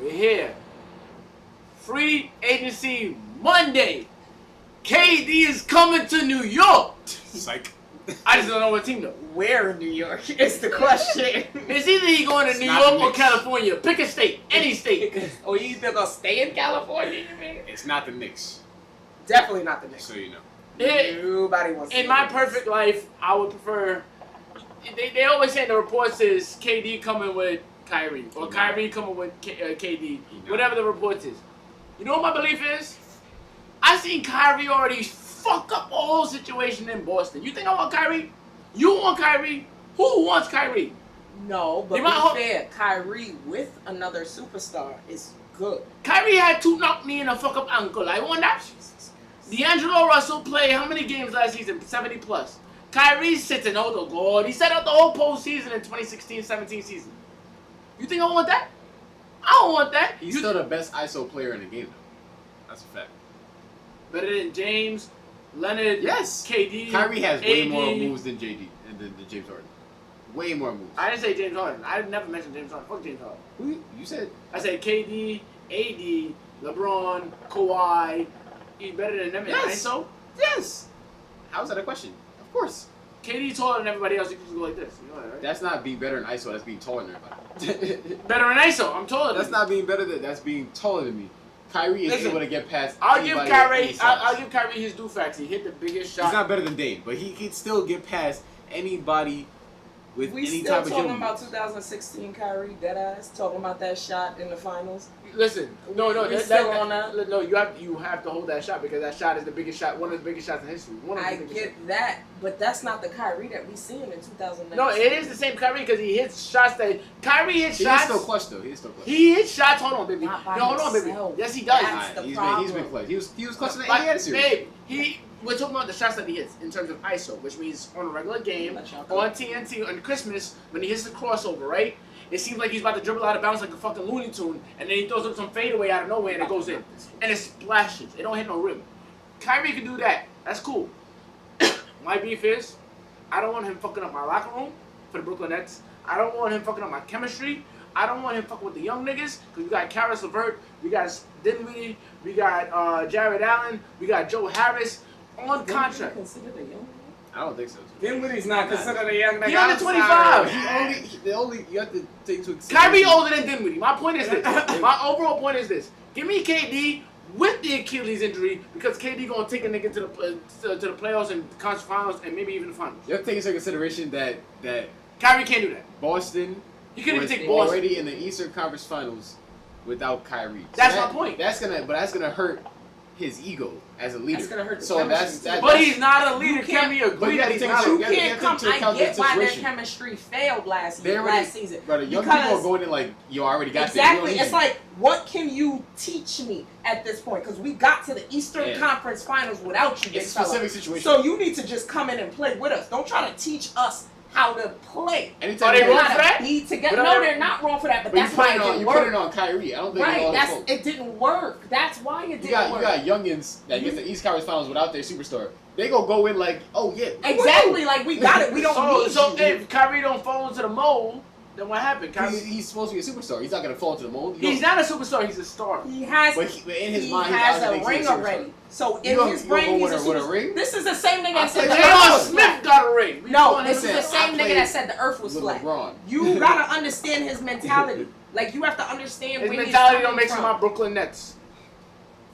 We're here. Free agency Monday. KD is coming to New York.
Psych.
I just don't know what team though.
Where in New York is the question.
It's either he going to New
not
York
the
or
Knicks.
California. Pick a state, any state.
Or you either gonna stay in California, you mean?
It's not the Knicks.
Definitely not the Knicks.
So you know.
Nobody wants to
In
see
my
the
perfect life, I would prefer. They always say in the reports is KD coming with Kyrie or Kyrie coming with KD. Whatever the reports is. You know what my belief is? I seen Kyrie already fuck up a whole situation in Boston. You think I want Kyrie? You want Kyrie? Who wants Kyrie?
No, but
You
be
might
fair, Kyrie with another superstar is good.
Kyrie had to knock me in a fuck up ankle. I want that. D'Angelo Russell played how many games last season? 70 plus. Kyrie's sitting, oh God. He set out the whole postseason in 2016-17 season. You think I want that? I don't want that.
He's still the best ISO player in the game, though. That's a fact.
Better than James, Leonard,
Yes.
KD.
Kyrie has way
AD.
more moves than JD and than James Harden. Way more moves.
I didn't say James Harden. I never mentioned James Harden. Fuck James Harden.
Who you said?
I said KD, AD, LeBron, Kawhi. He's better than them in
Yes.
ISO.
Yes. How is that a question? Of course.
KD taller than everybody else. You can just go like this. You know that, right?
That's not being better in ISO. That's being taller than everybody.
Better than ISO. I'm taller than
That's
you.
not being better than. That's being taller than me. Kyrie is
Listen,
able to get past.
I'll give
anybody at any
Kyrie.
size.
I'll give Kyrie his due facts. He hit the biggest shot.
He's not better than Dame, but he can still get past anybody with
We
any
still
type of
talking
jump.
about 2016 Kyrie, deadass, talking about that shot in the finals.
Listen, no,
We still on that?
No, you have to hold that shot because that shot is the biggest shot, one of the biggest shots in history. One of the
I
biggest
get
shots.
that, but that's not the Kyrie that we seen in 2019.
No, it is the same Kyrie because he hits shots that Kyrie hits
He
shots.
is still clutch though. He is still clutch.
He hits shots. Hold on, baby.
Not by
No, hold on, baby.
himself.
Yes, he does.
That's the
He's
problem.
been clutch. He was clutching the
Like,
Indiana series.
babe, we're talking about the shots that he hits in terms of ISO, which means on a regular game,
Let y'all go.
on TNT, on Christmas, when he hits the crossover, right? It seems like he's about to dribble out of bounds like a fucking Looney Tune, and then he throws up some fadeaway out of nowhere and it goes in. And it splashes. It don't hit no rim. Kyrie can do that. That's cool. My beef is, I don't want him fucking up my locker room for the Brooklyn Nets. I don't want him fucking up my chemistry. I don't want him fucking with the young niggas, because we got Karis LeVert, we got Dinwiddie, we got Jared Allen, we got Joe Harris on contract.
Considered a young
I don't think so.
Dinwiddie's not considered a young nigga.
He only
I'm
25.
sorry.
You have to take to accept.
Kyrie older than Dinwiddie. My point is this. My overall point is this. Give me KD with the Achilles injury because KD gonna take a nigga to the playoffs and conference finals and maybe even the finals.
You have to take into consideration that
Kyrie can't do that.
Boston
He couldn't
was
even take Boston.
already in the Eastern Conference Finals without Kyrie.
That's my point.
That's gonna hurt his ego as a leader.
That's gonna hurt the
So
chemistry, too.
But he's not a leader.
You
Can we
can't-
agree
you
that
gotta
he's
take
not a
into-
You
leader?
you
can't
gotta
come.
take into
I
account
get
the
why their
situation.
chemistry failed last
They already-
season.
Brother, young people
Because-
are going in like, yo, I already got
Exactly.
this.
It's like, what can you teach me at this point? Because we got to the Eastern
Yeah.
Conference Finals without you, big
It's a specific
fella.
situation.
So you need to just come in and play with us. Don't try to teach us how to play.
Anytime
Are they
you
wrong
put-
for
How
that?
to be together.
But
No,
are they-
they're not wrong for that. But
But
that's why it
you
didn't
put it
work.
on Kyrie. I don't think it's
Right.
all his
That's
fault.
it. Didn't work. That's why it
You
didn't
got
work.
youngins that get the East Conference Finals without their superstar. They gonna go in like, oh yeah,
Exactly. Like we got it. We don't need
So
you.
if Kyrie don't fall into the mold, then what happened?
He's supposed to be a superstar. He's not gonna fall into the mold.
He's not a superstar. He's a star.
He has.
But in his
he
mind,
has
he
a
thinks
ring
he's a superstar.
already. So
You
in
don't-
his
you don't
brain,
go
he's
with a
super-
ring?
This is the same nigga that said the
J.R.
earth was
Smith
flat.
got a ring. We
No,
going
this is
in-
the same nigga that said the earth was
with
flat.
LeBron.
You gotta understand his mentality. Like you have to understand
His
where
mentality
he's
don't make
coming
him my
from.
Brooklyn Nets.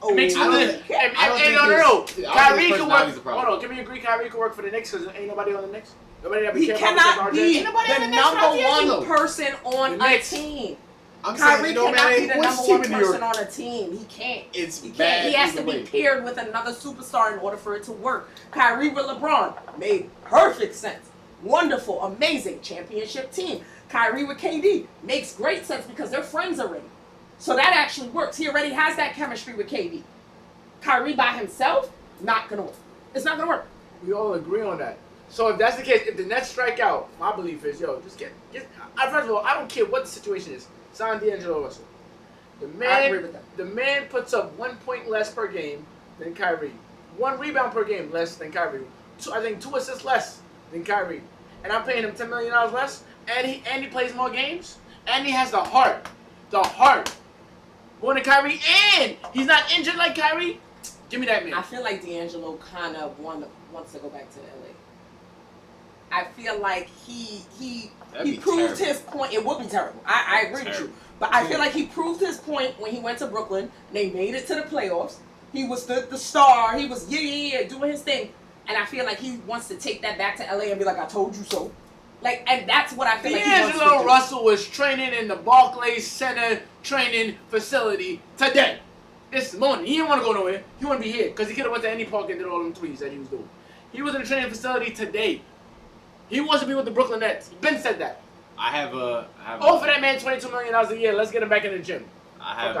Oh,
Makes
I don't
me
think- I don't think
no.
I don't think
Kyrie
his
can
personality's the
work.
problem.
Hold on, can we agree Kyrie can work for the Knicks because ain't nobody on the Knicks? Nobody that we
he
care about
cannot
besides
be
RJ?
the number one person on
The
a
Knicks.
team.
I'm saying
Kyrie
it don't
cannot
matter
be the
which
number
team
one
in New York.
person on a team. He can't.
It's
He can't.
bad
He has to
either
be
way.
paired with another superstar in order for it to work. Kyrie with LeBron made perfect sense. Wonderful, amazing championship team. Kyrie with KD makes great sense because they're friends already. So that actually works. He already has that chemistry with KD. Kyrie by himself, not gonna work. It's not gonna work.
We all agree on that. So if that's the case, if the Nets strike out, my belief is, just get. First of all, I don't care what the situation is. Sign D'Angelo Russell.
I agree with that.
The man puts up 1 point less per game than Kyrie. 1 rebound per game less than Kyrie. I think 2 assists less than Kyrie. And I'm paying him $10 million less. And he plays more games. And he has the heart. The heart. More than Kyrie. And he's not injured like Kyrie. Give me that man.
I feel like D'Angelo kind of wants to go back to LA. I feel like he proved
terrible.
his point. It would be terrible. I agree with you. But I feel like he proved his point when he went to Brooklyn. They made it to the playoffs. He was the star. He was doing his thing. And I feel like he wants to take that back to LA and be like, I told you so. Like, and that's what I feel like he wants to
D'Angelo
do.
Russell was training in the Barclays Center training facility today. This morning. He didn't want to go nowhere. He wanted to be here because he could have went to any park and did all them threes that he was doing. He was in the training facility today. He wants to be with the Brooklyn Nets. Ben said that.
I have
Offer that man $22 million a year. Let's get him back in the gym.
I have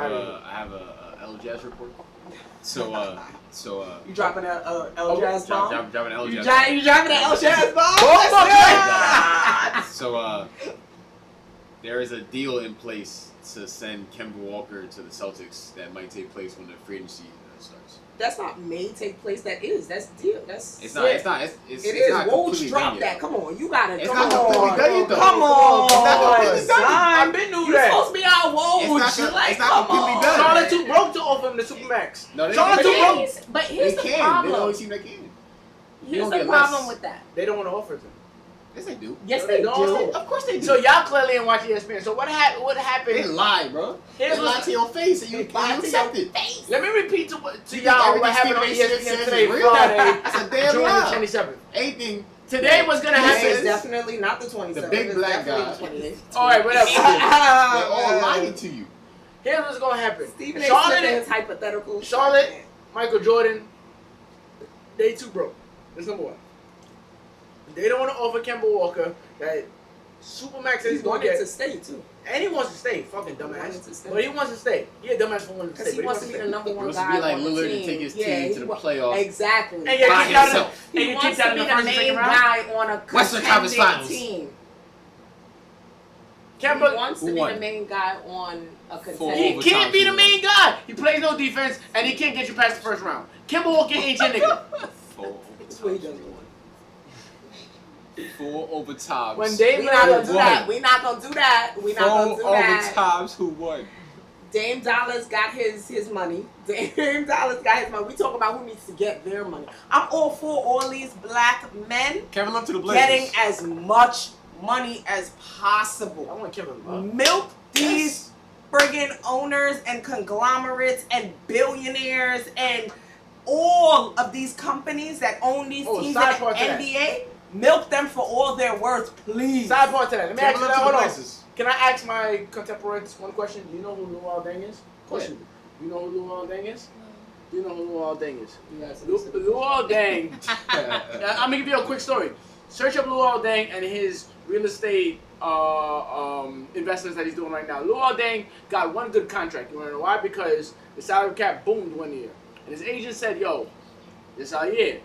a Elajas report. So
You dropping a Elajas bomb?
dropping an Elajas.
You dropping an Elajas bomb?
So there is a deal in place to send Kemba Walker to the Celtics that might take place when the free agency starts.
That's not may take place. That is. That's deal. That's
It's
sick.
not. It's not. It's
It
it's
is.
not
Woj
completely
drop
done
that.
yet.
Come on, you got it.
It's
Come
not
on.
completely done yet, though.
Come on.
It's not completely done.
I've been doing
You
that.
supposed to be out Woj.
It's not completely done.
Charlotte too broke to offer him the Supermax.
No, they
Charlotte too
can't.
broke.
But
They
here's the
can. They're the
problem.
only team that can.
Here's
don't
the
get
problem
less.
with that.
They don't want to offer it to him.
Yes, they do.
Yes,
No,
they
they don't.
do.
Of course they do.
So y'all clearly ain't watch ESPN. So what happened?
They lie, bro.
Here's
They lie
what's-
to your face and you accept it.
Let me repeat to
You
y'all
think
what happened on
everything
ESPN
Stephen A.
today,
Smith says is real?
Friday,
That's a damn
June the
lie.
27th.
Anything.
Today was gonna
Yes.
happen.
It's definitely not the 27th.
The big
It's
black
definitely
guy.
the 28th.
All right, whatever.
They're all lying to you.
Here's what's gonna happen.
Stephen A. Smith and his hypothetical.
Charlotte, Michael Jordan, they too broke. That's number one. They don't want to offer Kemba Walker that Supermax that
He's
he's going
wanting
to
to
get.
stay too.
And he wants to stay. Fucking
He wanted
dumbass.
to stay.
But he wants to stay. He a dumbass for wanting to stay.
Because he
but
wants to be the
stay.
number
He
one
wants to
guy
be like
on the
Lillard
team.
and take his
Yeah,
team
he
to the
wa-
playoffs.
Exactly.
And you're
By
kicked out in the,
himself.
and
He
you're
wants
kicked
to
out in
be
the
the
first and
main
second round.
guy on a
Western Conference
contending
Finals.
team. He
Kemba,
wants to
Who
be
won?
the main guy on a
Four
contending
he
overtime
can't be the
who
main guy. He plays no defense, and he can't get you past the first round. Kemba Walker ain't your nigga.
That's what he does.
Four overtimes.
When Dame
We not gonna
Lillard
do that. We not gonna do that. We not gonna do
Four
that.
overtimes who won?
Dame Dollars got his money. Dame Dollars got his money. We talk about who needs to get their money. I'm all for all these black men
Kevin Love to the Blazers.
getting as much money as
I
possible.
want Kevin Love.
Milk these friggin' owners and conglomerates and billionaires and all of these companies that own these
Oh,
teams in
side
the
part to that.
NBA. Milk them for all their worth, please.
Side part to that. Let me ask
Kevin
you
Love
that.
to the
Hold on.
Blazers.
Can I ask my contemporaries one question? Do you know who Luol Deng is? Of course
Yeah.
you do. Do you know who Luol Deng is? Do you know who Luol Deng is?
You guys
Luol Deng. I'm gonna give you a quick story. Search up Luol Deng and his real estate investments that he's doing right now. Luol Deng got one good contract. You wanna know why? Because the salary cap boomed one year, and his agent said, "Yo, this our year."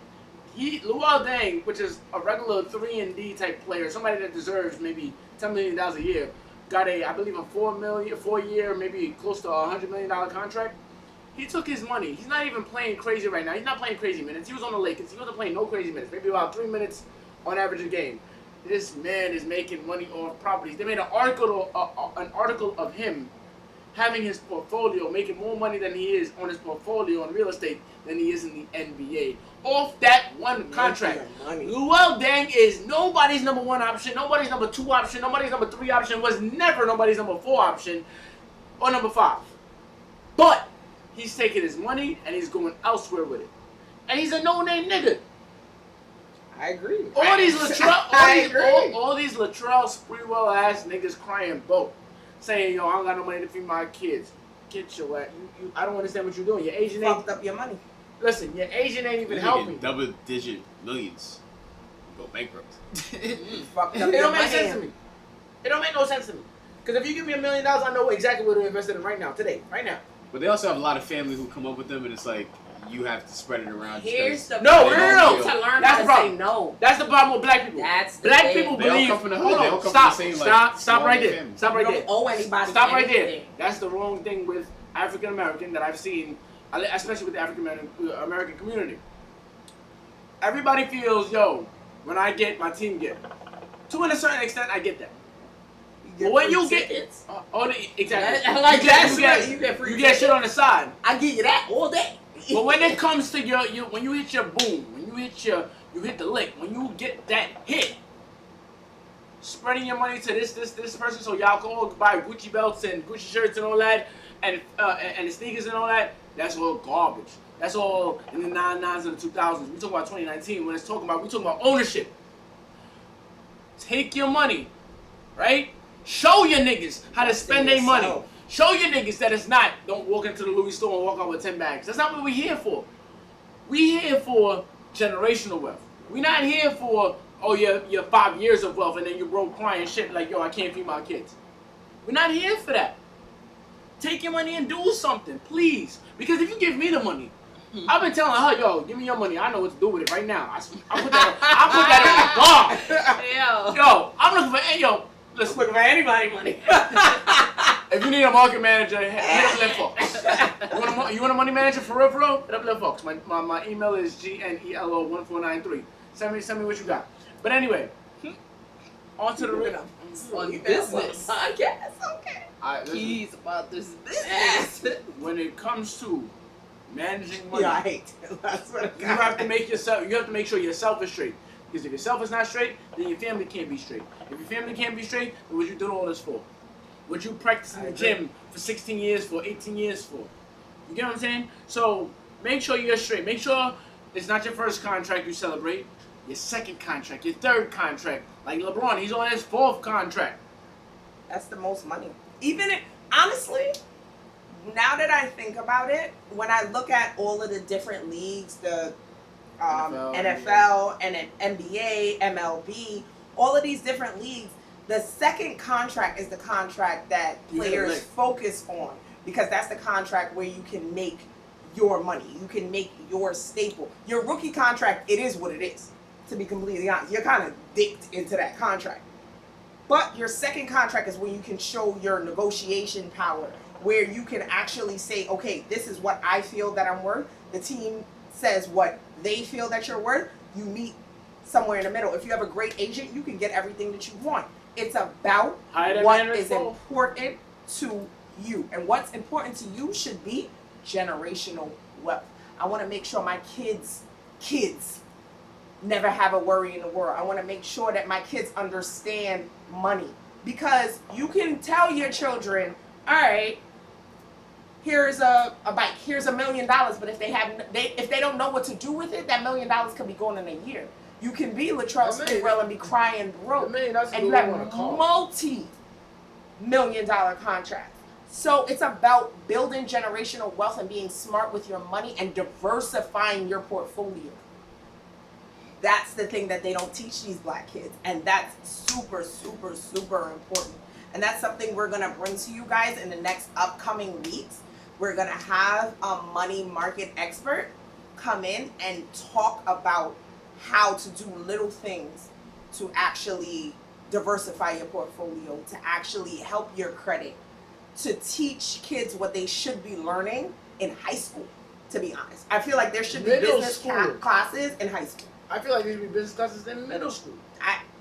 Luol Deng, which is a regular 3-and-D type player, somebody that deserves maybe $10 million a year, got I believe a 4-year, maybe close to $100 million contract. He took his money. He's not even playing crazy right now. He's not playing crazy minutes. He was on the Lakers. He wasn't playing no crazy minutes. Maybe about 3 minutes on average a game. This man is making money off properties. They made an article of him having his portfolio, making more money than he is on his portfolio on real estate than he is in the NBA. Off that one contract.
money.
Luol Deng is nobody's number one option, nobody's number two option, nobody's number three option, was never nobody's number four option, or number five. But he's taking his money and he's going elsewhere with it. And he's a no-name nigga.
I agree.
All these Latrell,
I agree.
all these Latrell Sprewell ass niggas crying boat, saying, "Yo, I don't got no money to feed my kids." Get your ass. I don't understand what you're doing. Your agent ain't.
Fucked up your money.
Listen, your agent ain't even
You're
helping.
making double-digit millions. You go bankrupt.
Fucked up
It
your
don't make
money.
sense to me. It don't make no sense to me. Because if you give me $1 million, I know exactly what to invest in right now, today, right now.
But they also have a lot of family who come up with them, and it's like you have to spread it around. just
Here's
'cause
the
No,
they
no,
don't
no,
You
feel-
to learn
That's
how
the
to
problem.
say no.
That's the problem with black people.
That's the
Black
thing.
people
They all
believe.
come from the hood.
Hold
They all
on,
come
stop,
from the same,
stop,
like,
stop right
small
there.
family.
Stop right
You
there.
don't owe anybody
Stop right there.
anything.
That's the wrong thing with African American that I've seen, especially with the African American community. Everybody feels, yo, when I get, my team get. To a certain extent, I get that. But when you get,
tickets,
exactly,
I like
you
that.
get,
You get free
you get shit on the side.
I give you that all day.
But when it comes to when you hit your boom, when you hit the lick, when you get that hit, spreading your money to this person so y'all can all buy Gucci belts and Gucci shirts and all that, and the sneakers and all that, that's all garbage. That's all in the 99s and the 2000s. We talk about 2019 when we talking about ownership. Take your money, right? Show your niggas how to spend their money. Show your niggas that it's not, don't walk into the Louis store and walk out with 10 bags. That's not what we're here for. We're here for generational wealth. We're not here for, oh, you're 5 years of wealth and then you broke crying shit like, yo, I can't feed my kids. We're not here for that. Take your money and do something, please. Because if you give me the money, I've been telling her, yo, give me your money. I know what to do with it right now. I put that in the bar. Yo, I'm looking for, yo, listen.
Looking for anybody money.
If you need a market manager, hit up Lynn Fox. You want a money manager for real? Hit up Lynn Fox. My email is gnelo1493. Send me what you got. But anyway, on to the real.
On business.
I guess, okay.
He's about this business.
When it comes to managing money,
Yeah, I hate it. That's what
you have to make sure yourself is straight. Because if yourself is not straight, then your family can't be straight. If your family can't be straight, then what you doing all this for? What you practice in the gym for 16 years for, 18 years for? You get what I'm saying? So make sure you're straight. Make sure it's not your first contract you celebrate. Your second contract, your third contract. Like LeBron, he's on his fourth contract.
That's the most money. Honestly, now that I think about it, when I look at all of the different leagues, the NFL and an NBA, MLB, all of these different leagues, the second contract is the contract that players focus on, because that's the contract where you can make your money. You can make your staple. Your rookie contract, it is what it is, to be completely honest. You're kind of dicked into that contract. But your second contract is when you can show your negotiation power, where you can actually say, okay, this is what I feel that I'm worth. The team says what they feel that you're worth. You meet somewhere in the middle. If you have a great agent, you can get everything that you want. It's about what is important to you. And what's important to you should be generational wealth. I want to make sure my kids never have a worry in the world. I want to make sure that my kids understand money. Because you can tell your children, all right, here's a bike, here's $1 million, but if they don't know what to do with it, that $1 million could be gone in a year. You can be Latrell Sprewell and be crying broke, and you have multi-million-dollar contracts. So it's about building generational wealth and being smart with your money and diversifying your portfolio. That's the thing that they don't teach these black kids, and that's super, super, super important. And that's something we're gonna bring to you guys in the next upcoming weeks. We're gonna have a money market expert come in and talk about how to do little things to actually diversify your portfolio, to actually help your credit, to teach kids what they should be learning in high school, to be honest. I feel like there should be business classes in high school.
I feel like there should be business classes in middle school.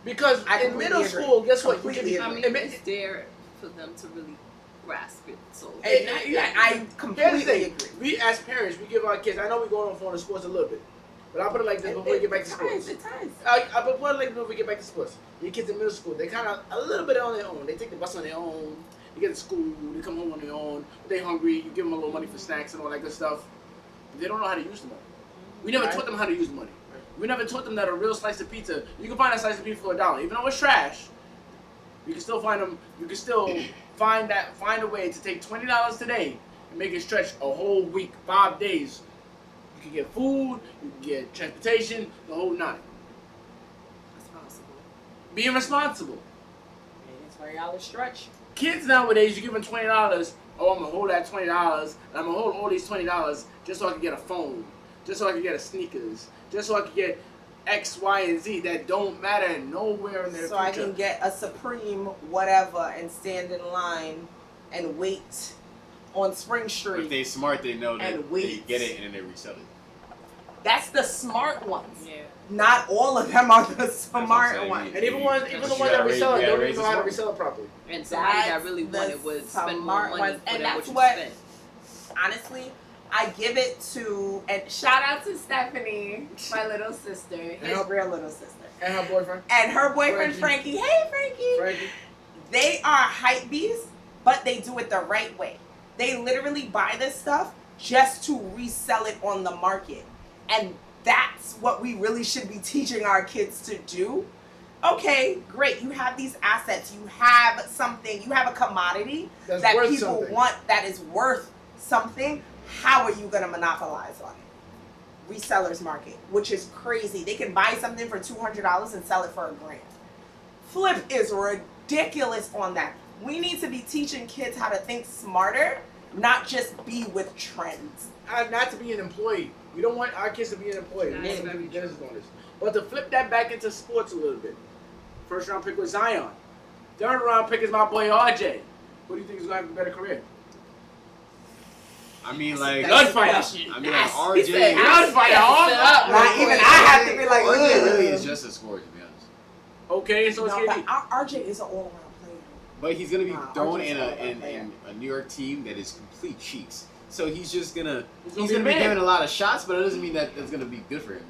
Because in middle school, guess what?
It's there for them to really grasp it. So
I completely agree.
We as parents, we give our kids, I know we're going off on the sports a little bit, but I'll put it like this before we get back to sports. I'll put it like this before we get back to sports. Your kids in middle school, they kind of a little bit on their own. They take the bus on their own. They get to school, they come home on their own. They're hungry, you give them a little money for snacks and all that good stuff. They don't know how to use the money. We never taught them how to use the money. We never taught them that a real slice of pizza, you can find a slice of pizza for $1. Even though it's trash, you can still find them, you can still find a way to take $20 today and make it stretch a whole week, 5 days. You can get food, you can get transportation, the whole nine.
responsible.
Being responsible.
And it's $20 stretch.
Kids nowadays, you give them $20, oh, I'm going to hold that $20, and I'm going to hold all these $20 just so I can get a phone, just so I can get a sneakers, just so I can get X, Y, and Z that don't matter nowhere in their
so
future.
I can get a Supreme whatever and stand in line and wait on Spring Street.
If they smart, they know that
and
they get it and then they resell it.
That's the smart ones.
Yeah.
Not all of them are the smart ones.
And even the ones that resell it don't even know how to resell it properly.
And somebody that really wanted would spend more money for
and
that
that's
what you spent.
Honestly, I give it to, and shout out to Stephanie, my little sister, his real little sister.
And her boyfriend.
And her boyfriend, Frankie. Hey, Frankie. They are hype beasts, but they do it the right way. They literally buy this stuff just to resell it on the market. And that's what we really should be teaching our kids to do. Okay, great. You have these assets. You have something. You have a commodity
That's
that
worth
people
something.
want that is worth something. How are you going to monopolize on it? Resellers market, which is crazy. They can buy something for $200 and sell it for $1,000. Flip is ridiculous on that. We need to be teaching kids how to think smarter, not just be with trends.
Not to be an employee. We don't want our kids to be an employee. We want them to be business owners. But to flip that back into sports a little bit. First round pick was Zion. Third round pick is my boy RJ. What do you think is going to have a better career?
I mean, like,
Gunfight.
I mean, like,
He said,
RJ.
Gunfight.
Not even I have to be like,
RJ really
ugh.
is just a scorer, to be honest.
Okay, so it's
No, but
KD.
RJ is an all-around player.
But he's gonna be
Nah,
thrown
RJ's
in
not a
in
player.
a New York team that is complete cheeks. So he's just gonna
He's
he's
gonna
gonna
be
be
bad.
given a lot of shots, but it doesn't mean that that's gonna be good for him.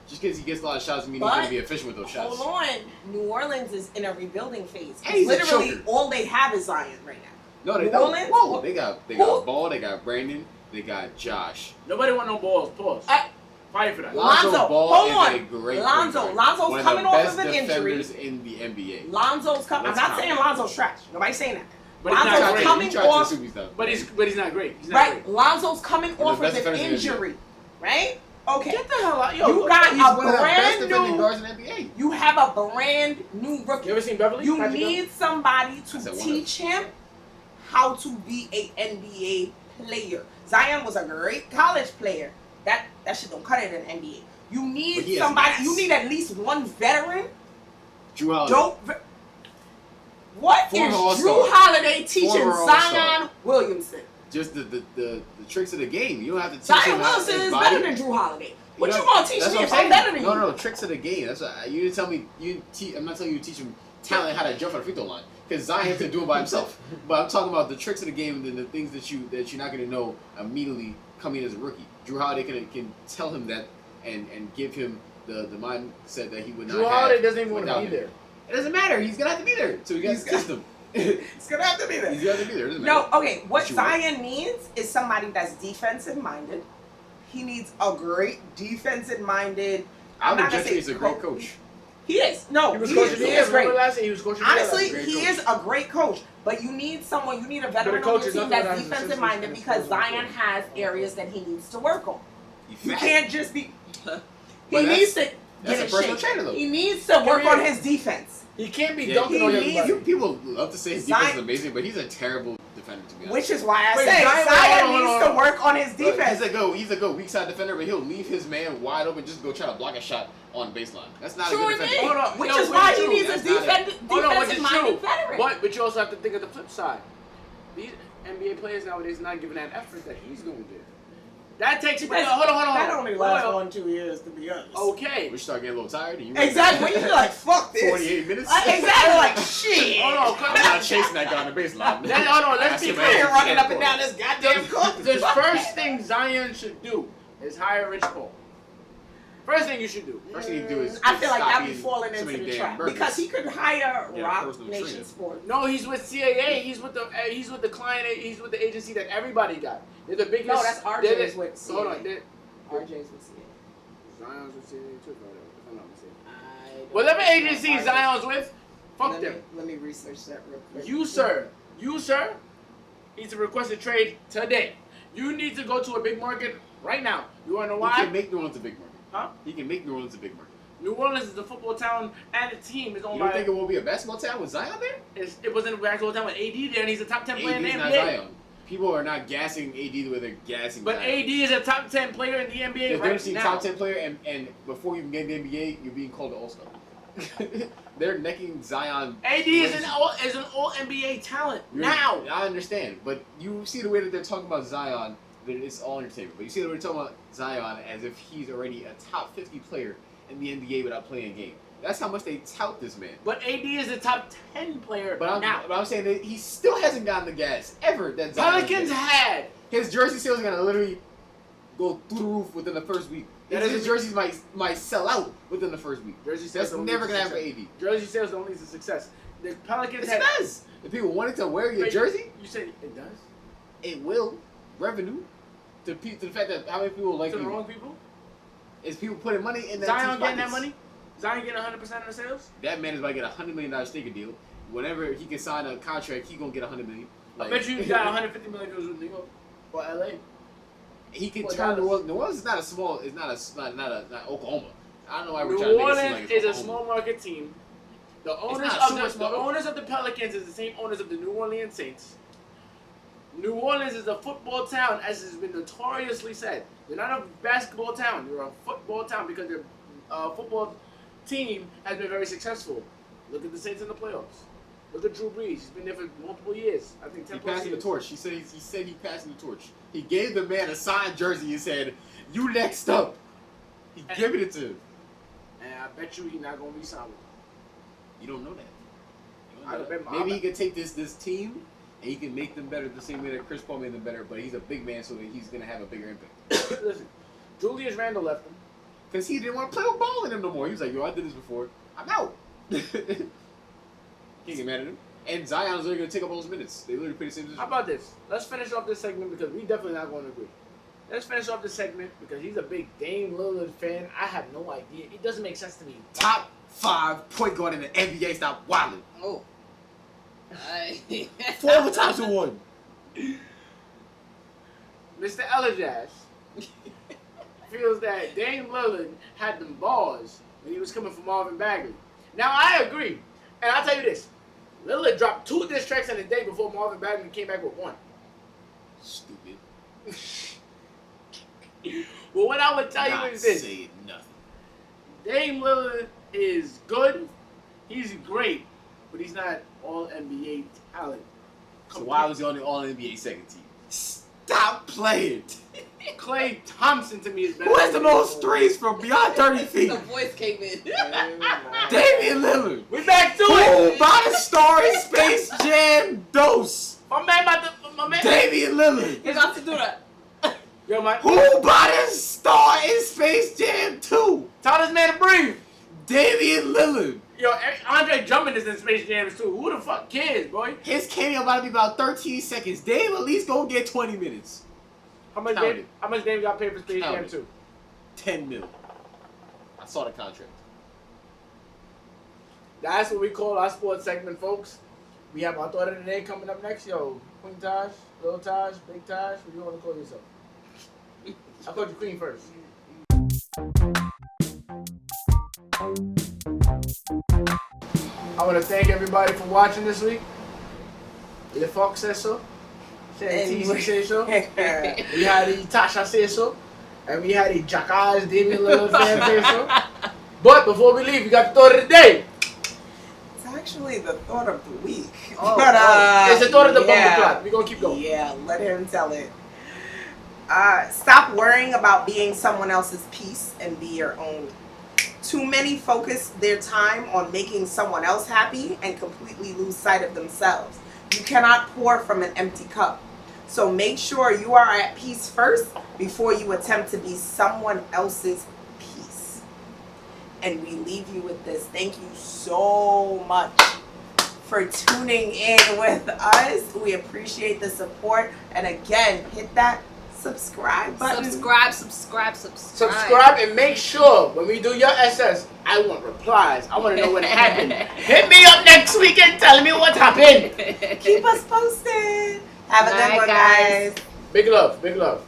Just because he gets a lot of shots doesn't mean he's
But
gonna be efficient with those shots.
Hold on, New Orleans is in a rebuilding phase.
And he's a
Literally,
choker.
all they have is Zion right now.
No, they
New
don't.
Orleans?
Whoa, they got
Who?
Ball, they got Brandon, they got Josh.
Nobody want no balls. Pause. Fight for that.
Lonzo,
Ball
hold
is
on.
a great
Lonzo,
point guard.
Lonzo's
One of
coming
the
off
best
of an injury.
defenders in the NBA.
Lonzo's coming. I'm
Let's
not
count.
saying Lonzo's trash. Nobody's saying that.
But he's not
Lonzo's
great.
coming
He tried
off.
to sue me stuff.
But he's not great. He's not
Right,
great.
Lonzo's coming
One
off
of the
of
best
an
defenders in the
injury. Right? Okay.
Get the hell out. Yo,
You got
He's
a
one of the best
brand
defending
new.
guards in the NBA.
You have a brand new rookie.
You ever seen Beverly?
You
Patrick
need somebody
I
to
said one
teach him how to be a NBA player. Zion was a great college player. That shit don't cut it in NBA. You
But
need
he has
somebody.
mass.
You need at least one veteran.
Drew Holiday.
What
Former
is
All-Star.
Drew Holiday teaching
Former All-Star.
Zion Williamson?
Just the tricks of the game. You don't have to teach
Zion
him how
Wilson
his
is
body.
better than Drew Holiday. What
know,
you gonna teach
that's
me
what
if
I'm
I'm
saying.
better than you?
No, tricks of the game. That's what you didn't tell me. I'm not telling you to teach him talent how to jump on the free throw line because Zion can do it by himself. But I'm talking about the tricks of the game and the things that you're not going to know immediately coming as a rookie. Drew Holiday can tell him that and give him the mindset that he would not
Drew
have.
Holiday doesn't even want to
without
be
him.
there.
It doesn't matter. He's gonna have to be there. So we got to test him.
It's gonna have to be there.
He's gonna have to be there. It doesn't
No,
matter.
okay. What
But you want.
Zion needs is somebody that's defensive minded. He needs a great defensive minded.
Albert
not gonna
Gentry
say
is a great coach.
He is. No,
He was
he
coaching
is,
the
he
year.
is great.
Remember last year he was coaching the
Honestly,
year.
he is a great coach. But you need someone. You need a veteran
But a
on
coach
your
is
team
nothing
that's
without his
defensive
assistants
minded
and
because
his
Zion
coaches.
has areas that he needs to work on. You
Fat.
can't just be.
But
He
that's-
needs to
that's
get
a
in
personal
shape.
trainer, though.
He needs to work on his defense.
He can't be
Yeah,
dunking on
he
everybody.
People love to say his
Zion-
defense is amazing, but he's a terrible defender to be honest.
Which is why I
Wait,
say
Zion-
Zion
hold on,
needs
hold
to
on.
work on his
Look,
defense.
he's a good weak side defender, but he'll leave his man wide open just to go try to block a shot on baseline. That's not
True
a good
indeed.
defender.
Hold on,
Which
no,
is
but
why
it's
he
true.
needs a
That's not it.
Hold on, which is
defensive-minded
true.
veteran.
But you also have to think of the flip side. These NBA players nowadays are not giving that effort that he's going to give. That takes. Hold on.
That only lasts
Hold on.
1-2 years, to be honest.
Okay.
We start getting a little tired. And you
Exactly. When you feel like, fuck this.
48 minutes.
Exactly. Like, shit.
Hold on.
I'm not chasing that guy on the baseline.
Hold on. Let's
Ask
be
him
clear.
You're
anything.
running up and down this goddamn court.
The first thing Zion should do is hire Rich Paul. First thing you should do.
First thing you do is
I feel like
stop
that'd be
eating
falling
so
into
many
the
damn
trap.
burgers.
Because he could hire
Yeah,
Rock
personal
Nation
trainer.
Sports.
No, he's with CAA. He's with the client. He's with the agency that everybody got. They're the biggest.
No, that's RJ's with
So hold on.
CAA. RJ's with CAA.
Zion's with CAA too, if I'm not mistaken. Whatever agency Zion's with, fuck them.
Let me research that real quick.
You sir, need to request a trade today. You need to go to a big market right now. You wanna know
He
why?
can make New Orleans a big market.
Huh?
He can make New Orleans a big market.
New Orleans is a football town and the team is
You
owned
don't
by.
think it will be a basketball town with Zion there?
It wasn't a basketball town with AD there, and he's a top 10 player in the
AD's not
NBA.
Zion. People are not gassing AD the way they're gassing
But
Zion.
AD is a top 10 player in the NBA
There's
right
difference
now.
top 10 player and before you can get in the NBA, you're being called an all-star. They're necking Zion.
AD is an all NBA talent now.
I understand, but you see the way that they're talking about Zion, that it's all entertainment. But you see the way they're talking about Zion as if he's already a top 50 player in the NBA without playing a game. That's how much they tout this man.
But AD is a top 10 player
But
now.
I'm saying that he still hasn't gotten the gas ever that Zion
Pelicans
did.
had.
His jersey sales are gonna literally go through the roof within the first week.
That
His
is-
jerseys might sell out within the first week.
Jersey sales
That's
don't
never
lead to
gonna happen for
success.
AD.
Jersey sales don't lead to success. The Pelicans
It
had.
does. If people wanted to wear your
Wait,
jersey,
You said it does?
it will. Revenue. to the fact that how many people like
To the
you
wrong people?
is people putting money in that
Zion
team's
getting that
pockets.
money? Zion getting 100% of the sales?
That man is about to get $100 million sneaker deal. Whenever he can sign a contract, he gonna get $100 million.
I bet you got 150 million goes with New York or LA.
He can
Well,
turn
Dallas.
New Orleans. New Orleans is not a small. It's not Oklahoma. I don't know why we're
New
trying to make it seem
Orleans
like it's
is a
Oklahoma.
small market team. The owners
not
of
super
the
small.
owners of the Pelicans is the same owners of the New Orleans Saints. New Orleans is a football town, as has been notoriously said. They're not a basketball town. They're a football town because their football team has been very successful. Look at the Saints in the playoffs. Look at Drew Brees. He's been there for multiple years. I think 10
He
plus
passing the
years.
torch. He said he passing the torch. He gave the man a signed jersey and said, "You next up." He gave it to him.
And I bet you he's not going to be signed with them.
You don't know that. You don't
I
know
bet
that.
my-
Maybe he could take this team and he can make them better the same way that Chris Paul made them better. But he's a big man, so that he's gonna have a bigger impact.
Listen, Julius Randle left him.
Because he didn't want to play with ball in him no more. He was like, "Yo, I did this before. I'm out." Can't get mad at him. And Zion's literally gonna take up all those minutes. They literally play the same position.
How about this? Let's finish off this segment because we definitely not going to agree. Let's finish off this segment because he's a big Dame Lillard fan. I have no idea. It doesn't make sense to me.
Top 5 point guard in the NBA. Stop wilding.
Oh.
4 other times he won.
Mr. Elajas feels that Dame Lillard had them balls when he was coming from Marvin Bagley. Now, I agree. And I'll tell you this. Lillard dropped 2 diss tracks in a day before Marvin Bagley came back with 1.
Stupid.
Well, what I would tell you
Not
is this.
saying nothing.
Dame Lillard is good. He's great. But he's not all NBA talent.
So why was he on the All NBA second team? Stop playing.
Klay Thompson to me is better.
Who has the
than
most
Dame Lillard.
threes from beyond 30 feet?
The voice came in.
Damian Lillard.
We back to
Who
it.
by the star in Space Jam Dose?
My man about to. My man.
Damian Lillard.
He's about to do that.
Yo, man.
Who by the star in Space Jam 2?
Tell this man to breathe.
Damian Lillard.
Yo, Andre Drummond is in Space Jams too. Who the fuck cares, boy?
His cameo about to be about 13 seconds. Dame at least gonna get 20 minutes.
How much
Count
Dame?
it.
How much Dame got paid for Space
Count
Jam
it.
2?
10 mil. I saw the contract.
That's what we call our sports segment, folks. We have our thought of the day coming up next. Yo, Queen Tash, Little Tash, Big Tash. What do you want to call yourself? I called you Queen first. I want to thank everybody for watching this week. The Fox says so. Shanty says so. We had the Tasha say so. And we had the Jackass Damian Lillard fan say so. But before we leave, we got the thought of the day.
It's actually the thought of the week.
Oh,
But,
it's the thought of the
yeah.
bumper clock. We're going to keep going.
Yeah, let him tell it. Stop worrying about being someone else's piece and be your own. Too many focus their time on making someone else happy and completely lose sight of themselves. You cannot pour from an empty cup. So make sure you are at peace first before you attempt to be someone else's peace. And we leave you with this. Thank you so much for tuning in with us. We appreciate the support. And again, hit that subscribe button.
Subscribe and make sure when we do your SS, I want replies. I want to know what happened. Hit me up next week and tell me what happened.
Keep us posted. Have a good
Bye,
one,
guys.
guys.
Big love, big love.